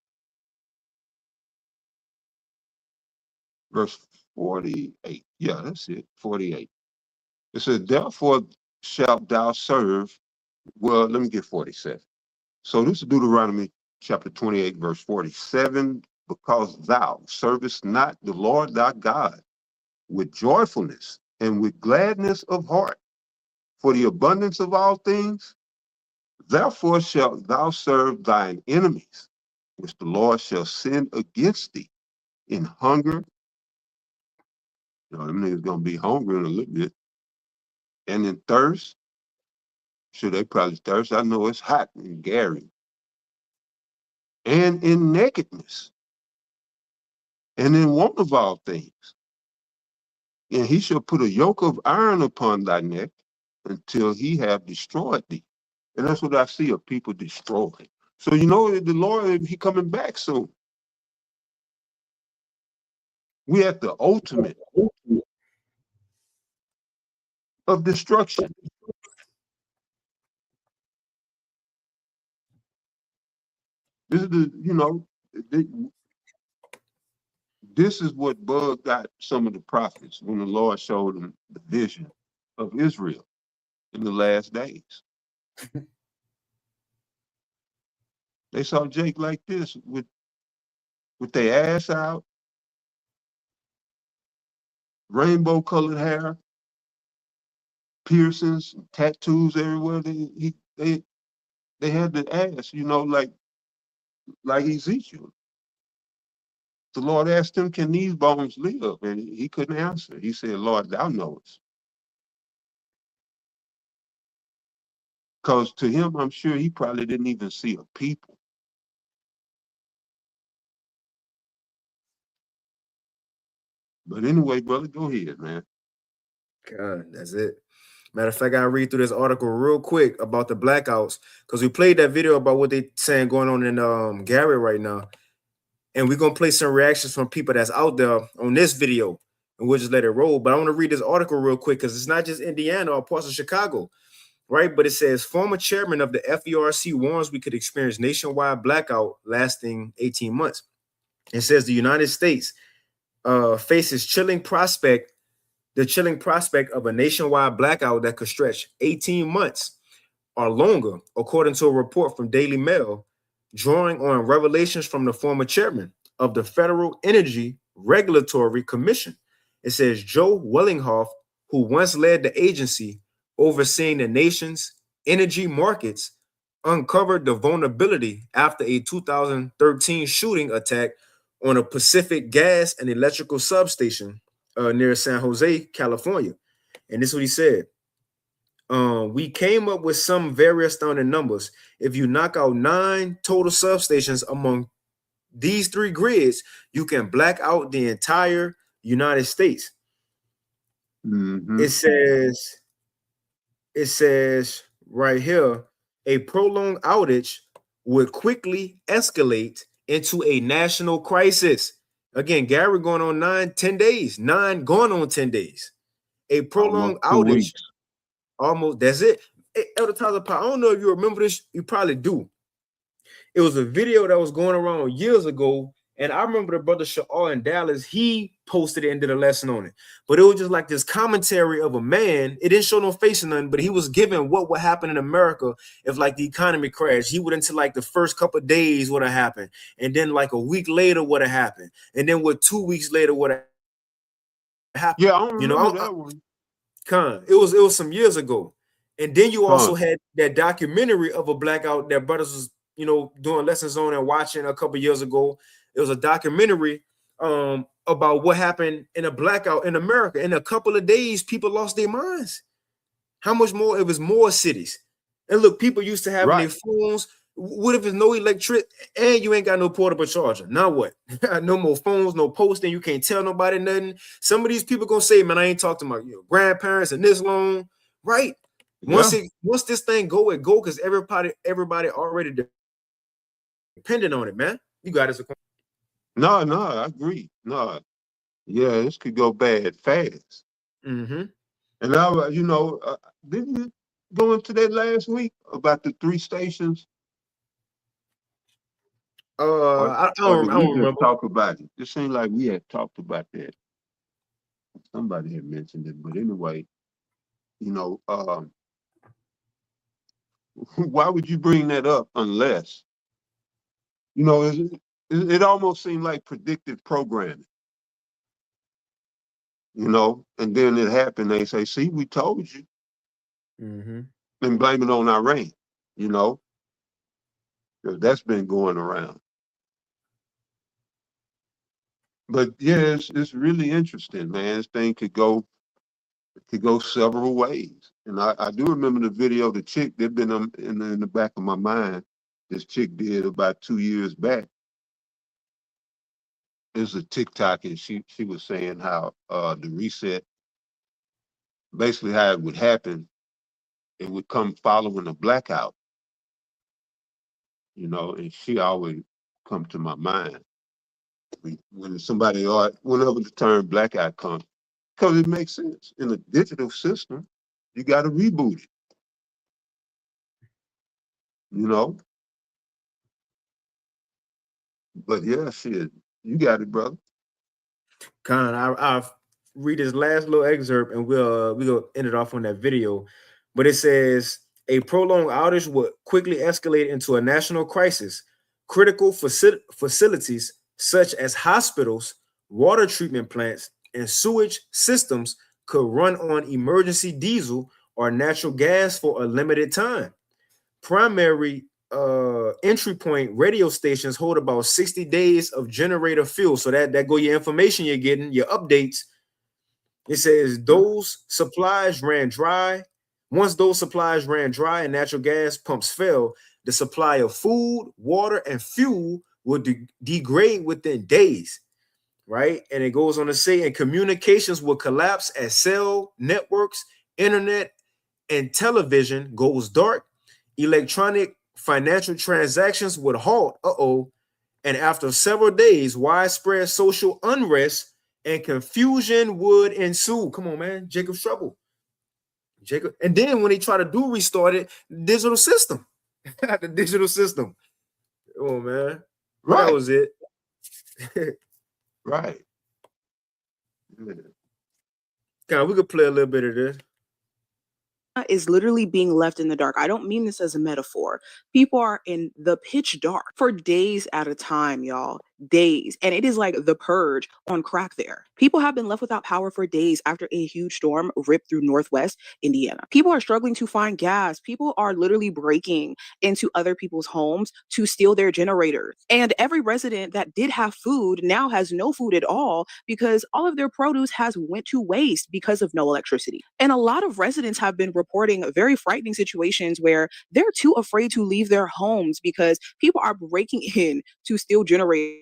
verse 48. Yeah, that's it. 48. It says, therefore shalt thou serve. Well, let me get 47. So this is Deuteronomy chapter 28, verse 47. Because thou servest not the Lord thy God with joyfulness and with gladness of heart for the abundance of all things, therefore shalt thou serve thine enemies, which the Lord shall send against thee in hunger. You know, them niggas gonna be hungry in a little bit. And in thirst. Sure, they probably thirst. I know it's hot in Gary. And in nakedness. And in want of all things. And he shall put a yoke of iron upon thy neck until he have destroyed thee. And that's what I see of people destroyed. So you know the Lord, he coming back soon. We at the ultimate of destruction. This is the, you know, this is what bugged out some of the prophets when the Lord showed them the vision of Israel in the last days. They saw Jake like this with their ass out, rainbow colored hair, piercings, tattoos everywhere. They had the ass, you know, like Ezekiel. The Lord asked him, can these bones live? And he couldn't answer. He said, Lord, thou knowest. Because to him, I'm sure he probably didn't even see a people. But anyway, brother, go ahead, man. God, that's it. Matter of fact, I read through this article real quick about the blackouts because we played that video about what they saying going on in Gary right now. And we're gonna play some reactions from people that's out there on this video, and we'll just let it roll. But I want to read this article real quick because it's not just Indiana or parts of Chicago, right? But it says former chairman of the FERC warns we could experience nationwide blackout lasting 18 months. It says the United States faces the chilling prospect of a nationwide blackout that could stretch 18 months or longer, according to a report from Daily Mail, drawing on revelations from the former chairman of the Federal Energy Regulatory Commission. It says Joe Wellinghoff, who once led the agency overseeing the nation's energy markets, uncovered the vulnerability after a 2013 shooting attack on a Pacific gas and electrical substation near San Jose, California. And this is what he said. We came up with some very astounding numbers. If you knock out 9 total substations among these 3 grids, you can black out the entire United States. It says right here, a prolonged outage would quickly escalate into a national crisis. Again, Gary going on 10 days, 9 going on 10 days. A prolonged outage. Almost, that's it. Elder Tyler Powell, I don't know if you remember this. You probably do. It was a video that was going around years ago, and I remember the brother Sha'ar in Dallas. He posted it and did a lesson on it. But it was just like this commentary of a man. It didn't show no face or nothing, but he was giving what would happen in America if like the economy crashed. He went into like the first couple of days what had happened, and then like a week later what had happened, and then what 2 weeks later what had happened. Yeah, I don't remember that one. It was some years ago. And then you also had that documentary of a blackout that brothers was, doing lessons on and watching a couple years ago. It was a documentary about what happened in a blackout in America. In a couple of days, people lost their minds. How much more? It was more cities. And look, people used to having their phones. What if there's no electric and you ain't got no portable charger? Now what? No more phones, no posting. You can't tell nobody nothing. Some of these people gonna say, man, I ain't talked to my grandparents and this long, right? Once this thing go, it go, because everybody already dependent on it, man. You got it. No, I agree. No, yeah, this could go bad fast. And I, didn't you go into that last week about the 3 stations? I don't remember. Talk about it. It seemed like we had talked about that. Somebody had mentioned it, but anyway, why would you bring that up unless, it almost seemed like predictive programming, and then it happened. They say, see, we told you, and blame it on Iran, because that's been going around. But yeah, it's really interesting, man. This thing could go several ways. And I do remember the video, the chick, they've been in the back of my mind. This chick did about 2 years back. It's a TikTok, and she was saying how the reset, basically how it would happen, it would come following a blackout. And she always come to my mind. Whenever the term blackout comes, because it makes sense. In a digital system, you got to reboot it. But yeah, shit, you got it, brother. Con, I'll read this last little excerpt and we'll end it off on that video. But it says, a prolonged outage would quickly escalate into a national crisis. Critical facilities such as hospitals, water treatment plants, and sewage systems could run on emergency diesel or natural gas for a limited time. Primary entry point radio stations hold about 60 days of generator fuel. So that go your information you're getting, your updates. It says those supplies ran dry. Once those supplies ran dry and natural gas pumps failed, the supply of food, water, and fuel would degrade within days, right? And it goes on to say, and communications will collapse as cell networks, internet, and television goes dark. Electronic financial transactions would halt, and after several days, widespread social unrest and confusion would ensue. Come on, man. Jacob's trouble. Jacob. And then when they try to restart it, digital system. The digital system. Oh, man. Right. That was it. Right. God, we could play a little bit of this. Is literally being left in the dark. I don't mean this as a metaphor. People are in the pitch dark for days at a time, y'all. Days. And it is like the purge on crack there. People have been left without power for days after a huge storm ripped through Northwest Indiana. People are struggling to find gas. People are literally breaking into other people's homes to steal their generators. And every resident that did have food now has no food at all because all of their produce has went to waste because of no electricity. And a lot of residents have been reporting very frightening situations where they're too afraid to leave their homes because people are breaking in to steal generators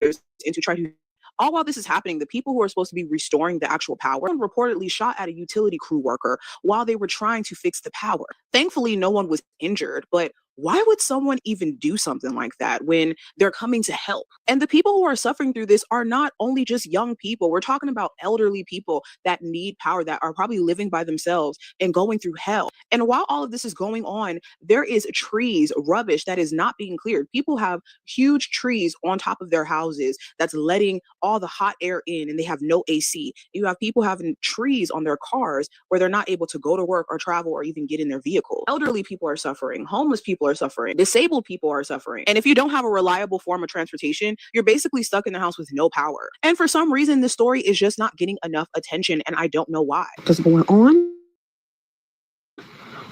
and to try to. All while this is happening, the people who are supposed to be restoring the actual power reportedly shot at a utility crew worker while they were trying to fix the power. Thankfully, no one was injured, but why would someone even do something like that when they're coming to help? And the people who are suffering through this are not only just young people. We're talking about elderly people that need power, that are probably living by themselves and going through hell. And while all of this is going on, there is trees, rubbish that is not being cleared. People have huge trees on top of their houses that's letting all the hot air in, and they have no AC. You have people having trees on their cars where they're not able to go to work or travel or even get in their vehicle. Elderly people are suffering. Homeless people are suffering. Disabled people are suffering. And if you don't have a reliable form of transportation, you're basically stuck in the house with no power. And for some reason, this story is just not getting enough attention, and I don't know why. What's going on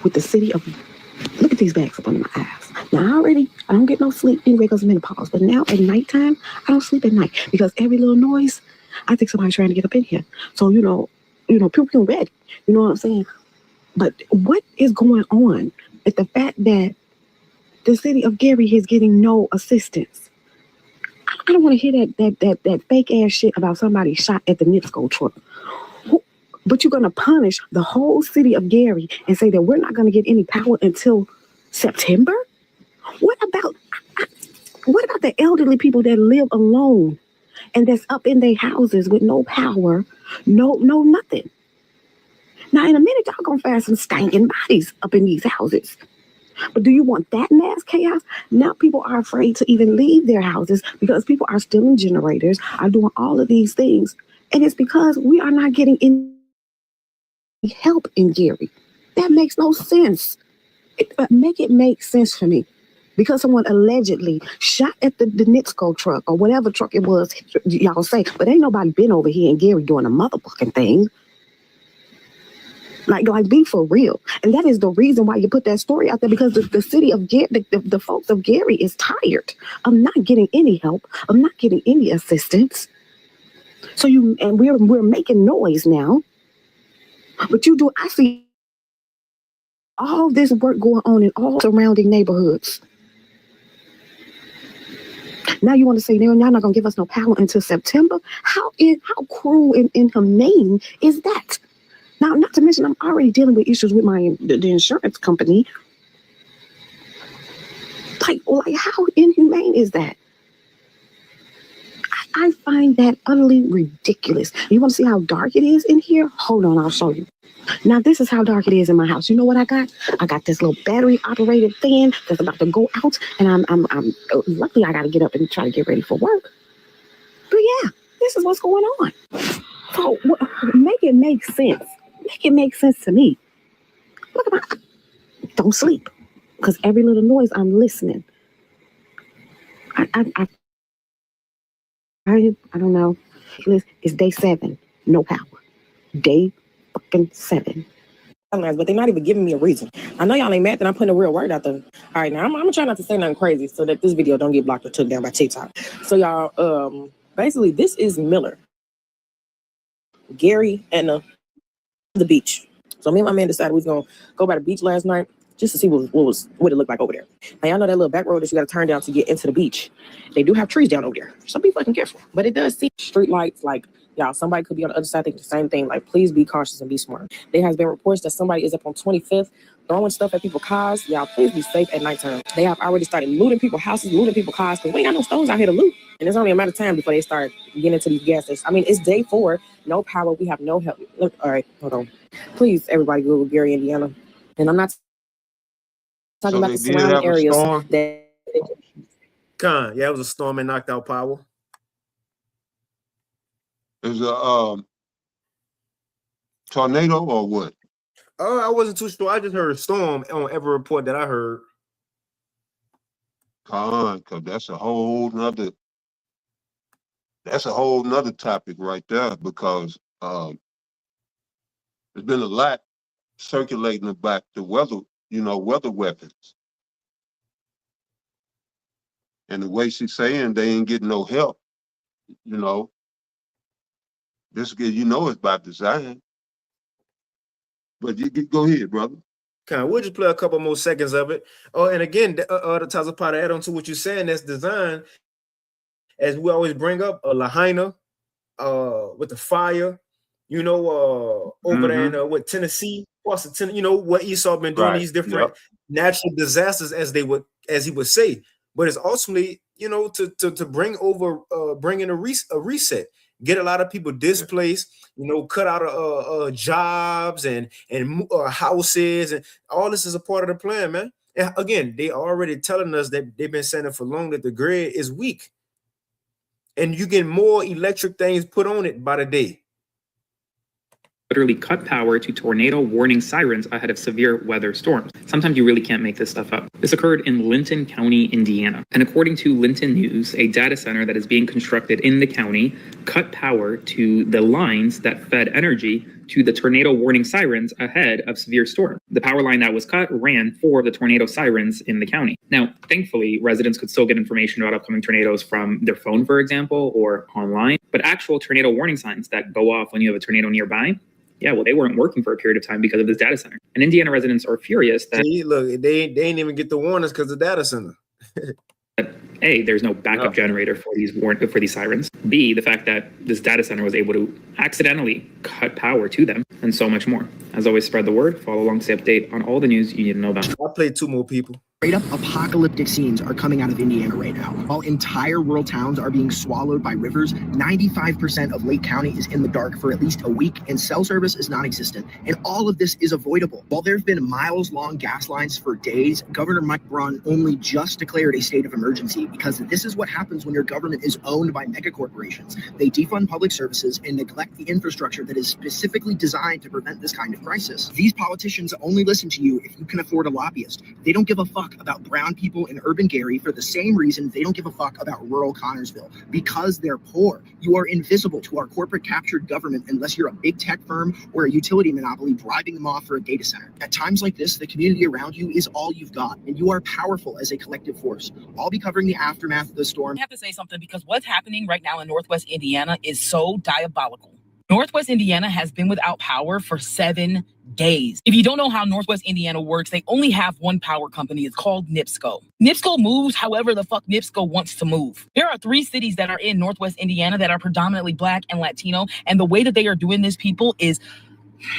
with the city of... Look at these bags up under my eyes. Now I don't get no sleep anyway because I'm in menopause. But now at nighttime, I don't sleep at night because every little noise, I think somebody's trying to get up in here. So, people can ready. You know what I'm saying? But what is going on with the fact that the city of Gary is getting no assistance? I don't want to hear that fake ass shit about somebody shot at the NIPSCO truck. But you're going to punish the whole city of Gary and say that we're not going to get any power until September? What about the elderly people that live alone and that's up in their houses with no power, no nothing? Now, in a minute, y'all going to find some stinking bodies up in these houses. But do you want that mass chaos? Now people are afraid to even leave their houses because people are stealing generators, are doing all of these things. And it's because we are not getting any help in Gary. That makes no sense. Make it make sense for me. Because someone allegedly shot at the NIPSCO truck or whatever truck it was, y'all say, but ain't nobody been over here in Gary doing a motherfucking thing. Like be for real. And that is the reason why you put that story out there, because the city of Gary, the folks of Gary is tired of not getting any help, of not getting any assistance. So we're making noise now. But I see all this work going on in all surrounding neighborhoods. Now you want to say, y'all not going to give us no power until September? How cruel and inhumane is that? Now, not to mention, I'm already dealing with issues with the insurance company. Like how inhumane is that? I find that utterly ridiculous. You want to see how dark it is in here? Hold on, I'll show you. Now, this is how dark it is in my house. You know what I got? I got this little battery-operated fan that's about to go out, and I'm luckily I got to get up and try to get ready for work. But yeah, this is what's going on. So make it make sense. Make it make sense to me. Look at don't sleep, because every little noise I'm listening. I don't know. It's day 7, no power. Day fucking 7. But they're not even giving me a reason. I know y'all ain't mad that I'm putting a real word out there. All right, now I'm gonna try not to say nothing crazy so that this video don't get blocked or took down by TikTok. So y'all, basically this is Miller, Gary, and the beach. So me and my man decided we was gonna go by the beach last night. just to see what it looked like over there. Now, y'all know that little back road that you got to turn down to get into the beach. They do have trees down over there. So be fucking careful. But it does see street lights, like, y'all, somebody could be on the other side thinking the same thing. Like, please be cautious and be smart. There has been reports that somebody is up on 25th throwing stuff at people's cars. Y'all, please be safe at nighttime. They have already started looting people's houses, looting people's cars, because we ain't got no stones out here to loot. And it's only a matter of time before they start getting into these gas stations. I mean, it's day 4, no power, we have no help. Look, all right, hold on. Please, everybody, Google Gary, Indiana. And I'm not talking about the surrounding areas. Yeah, it was a storm and knocked out power. Is a tornado or what? I wasn't too sure. I just heard a storm on every report that I heard. Because that's a whole nother topic right there, because there's been a lot circulating about the weather, weather weapons. And the way she's saying they ain't getting no help, this it's by design. But you go ahead, brother. We'll just play a couple more seconds of it. Oh, and again, the Tazapah, to add on to what you're saying, that's designed, as we always bring up, Lahaina, with the fire, over there in Tennessee, what Esau been doing, these different natural disasters, as he would say. But it's ultimately, to bring in a reset, get a lot of people displaced, cut out of jobs and houses, and all this is a part of the plan, man. And again, they already telling us that they've been saying it for long, that the grid is weak, and you get more electric things put on it by the day. Literally cut power to tornado warning sirens ahead of severe weather storms. Sometimes you really can't make this stuff up. This occurred in Linton County, Indiana. And according to Linton News, a data center that is being constructed in the county cut power to the lines that fed energy to the tornado warning sirens ahead of severe storm. The power line that was cut ran for the tornado sirens in the county. Now, thankfully, residents could still get information about upcoming tornadoes from their phone, for example, or online. But actual tornado warning signs that go off when you have a tornado nearby, yeah, well, they weren't working for a period of time because of this data center. And Indiana residents are furious that... See, look, they ain't even get the warnings because of the data center. A, there's no backup generator for these sirens. B, the fact that this data center was able to accidentally cut power to them, and so much more. As always, spread the word. Follow along to stay update on all the news you need to know about. I played 2 more people. Straight up apocalyptic scenes are coming out of Indiana right now. While entire rural towns are being swallowed by rivers, 95% of Lake County is in the dark for at least a week, and cell service is non-existent. And all of this is avoidable. While there have been miles-long gas lines for days, Governor Mike Braun only just declared a state of emergency, because this is what happens when your government is owned by megacorporations. They defund public services and neglect the infrastructure that is specifically designed to prevent this kind of crisis. These politicians only listen to you if you can afford a lobbyist. They don't give a fuck about brown people in urban Gary for the same reason they don't give a fuck about rural Connorsville, because they're poor. You are invisible to our corporate captured government unless you're a big tech firm or a utility monopoly bribing them off for a data center. At times like this, the community around you is all you've got, and you are powerful as a collective force. I'll be covering the aftermath of the storm. I have to say something, because what's happening right now in Northwest Indiana is so diabolical. Northwest Indiana has been without power for 7 days. If you don't know how Northwest Indiana works, they only have one power company. It's called NIPSCO. NIPSCO moves however the fuck NIPSCO wants to move. There are 3 cities that are in Northwest Indiana that are predominantly Black and Latino, and the way that they are doing this, people, is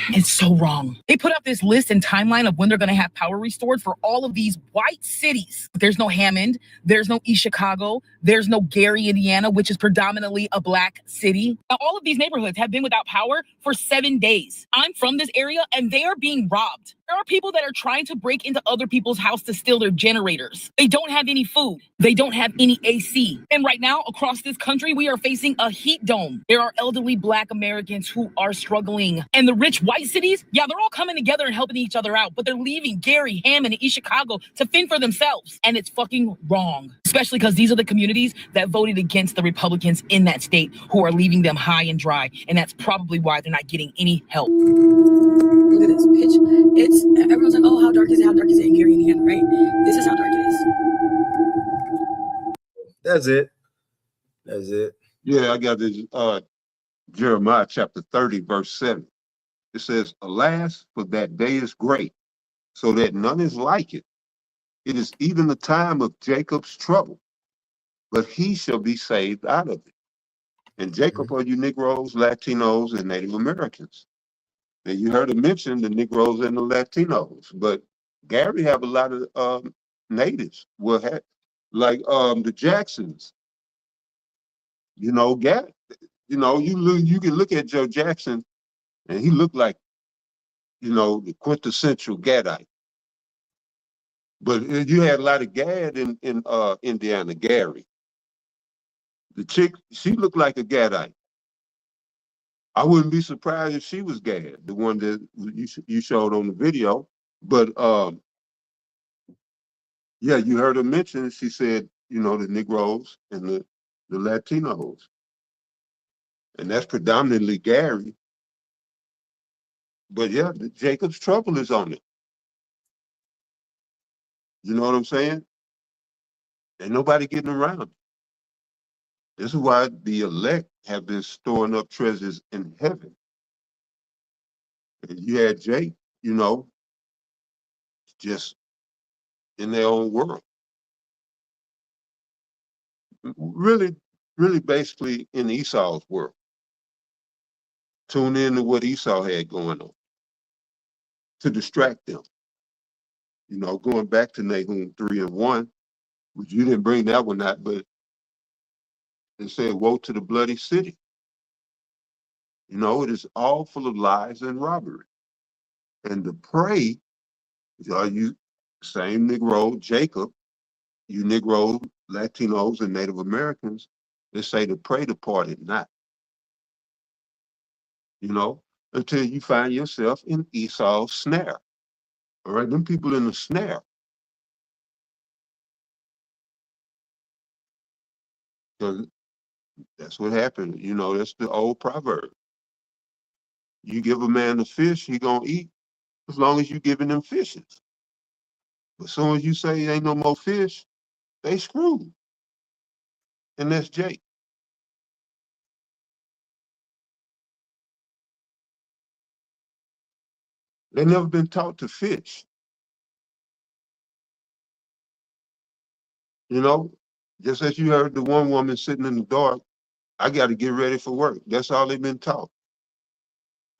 it's so wrong. They put out this list and timeline of when they're going to have power restored for all of these white cities. There's no Hammond. There's no East Chicago. There's no Gary, Indiana, which is predominantly a Black city. Now, all of these neighborhoods have been without power for 7 days. I'm from this area, and they are being robbed. There are people that are trying to break into other people's house to steal their generators. They don't have any food. They don't have any AC. And right now, across this country, we are facing a heat dome. There are elderly Black Americans who are struggling. And the rich white cities, yeah, they're all coming together and helping each other out, but they're leaving Gary, Hammond, and East Chicago to fend for themselves. And it's fucking wrong, especially because these are the communities that voted against the Republicans in that state who are leaving them high and dry. And that's probably why they're not getting any help. Look at this pitch. Everyone's like, oh, how dark is it? How dark is it in Gary, Indiana, right? This is how dark it is. That's it. Yeah, I got this Jeremiah chapter 30, verse 7. It says, alas, for that day is great, so that none is like it. It is even the time of Jacob's trouble, but he shall be saved out of it. And Jacob are you Negroes, Latinos, and Native Americans. Now you heard him mention the Negroes and the Latinos, but Gary have a lot of natives. Well, like the Jacksons. You know, you can look at Joe Jackson, and he looked like, the quintessential Gadite. But you had a lot of Gad in Indiana, Gary. The chick, she looked like a Gadite. I wouldn't be surprised if she was Gad, the one that you showed on the video. But yeah, you heard her mention, she said, the Negroes and the Latinos. And that's predominantly Gary. But yeah, Jacob's trouble is on it. You know what I'm saying? Ain't nobody getting around it. This is why the elect have been storing up treasures in heaven. And you had Jake, just in their own world. Really, really basically in Esau's world. Tune in to what Esau had going on to distract them. Going back to Nahum 3:1, which you didn't bring that one out, but it said, woe to the bloody city. It is all full of lies and robbery. And the prey, are you same Negro, Jacob, you Negro, Latinos, and Native Americans, they say the prey departed not. Until you find yourself in Esau's snare. All right, them people in the snare. Because that's what happened. That's the old proverb. You give a man a fish, he gonna eat as long as you giving them fishes. But as soon as you say ain't no more fish, they screwed. And that's Jake. They never been taught to fish. Just as you heard the one woman sitting in the dark, I got to get ready for work. That's all they've been taught.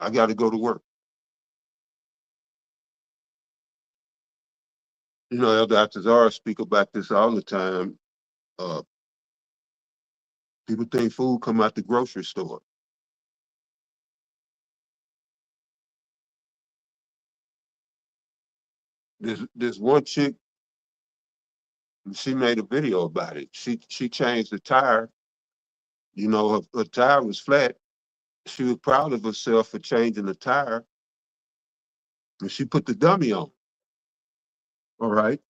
I got to go to work. Elder Altazar speak about this all the time. People think food come out the grocery store. There's one chick, she made a video about it. She changed the tire. Her tire was flat. She was proud of herself for changing the tire. And she put the dummy on. All right.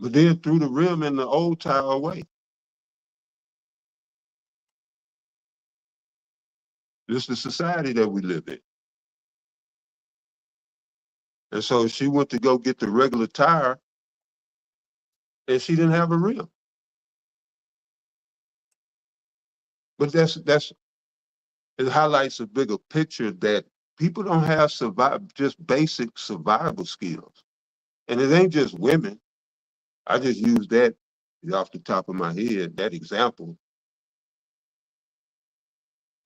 But then threw the rim and the old tire away. This is the society that we live in. And so she went to go get the regular tire, and she didn't have a rim. But it highlights a bigger picture that people don't have just basic survival skills. And it ain't just women. I just use that off the top of my head, that example.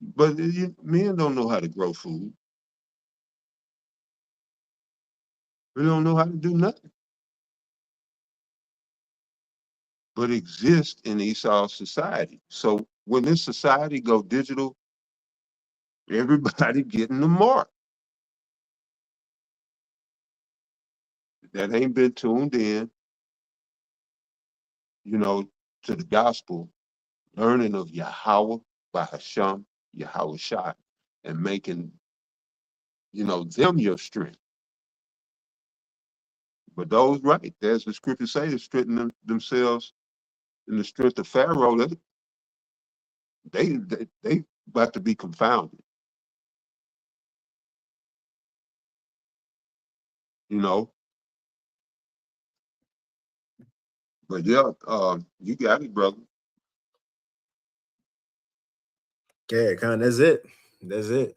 But men don't know how to grow food. We don't know how to do nothing. But exist in Esau's society. So when this society go digital, everybody getting the mark. That ain't been tuned in, to the gospel, learning of Yahweh by Hashem, Yahweh Shai, and making, them your strength. But those, right, as the scripture say, they strengthen themselves in the strength of Pharaoh. They about to be confounded. But yeah, you got it, brother. Yeah, that's it. That's it.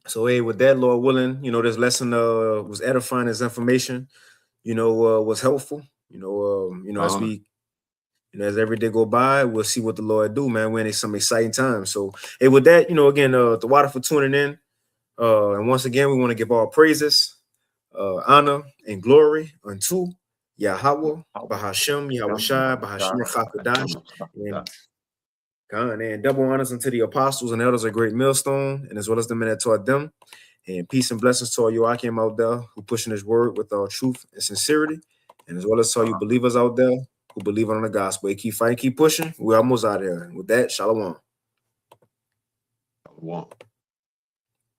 So hey, with that, Lord willing, this lesson was edifying, this information, was helpful. As we as every day go by, we'll see what the Lord do, man. We're in some exciting times. So hey, with that, again, the water for tuning in. And once again, we want to give all praises, honor, and glory unto Yahweh, Bahashem, Yahushai, Bahashim Chakodash, and double honors unto the apostles and elders of Great Millstone, and as well as the men that taught them. And peace and blessings to all you Akim out there who pushing his word with all truth and sincerity, and as well as all you believers out there who believe on the gospel. Keep fighting, keep pushing. We're almost out here. With that, shalom. Shalom.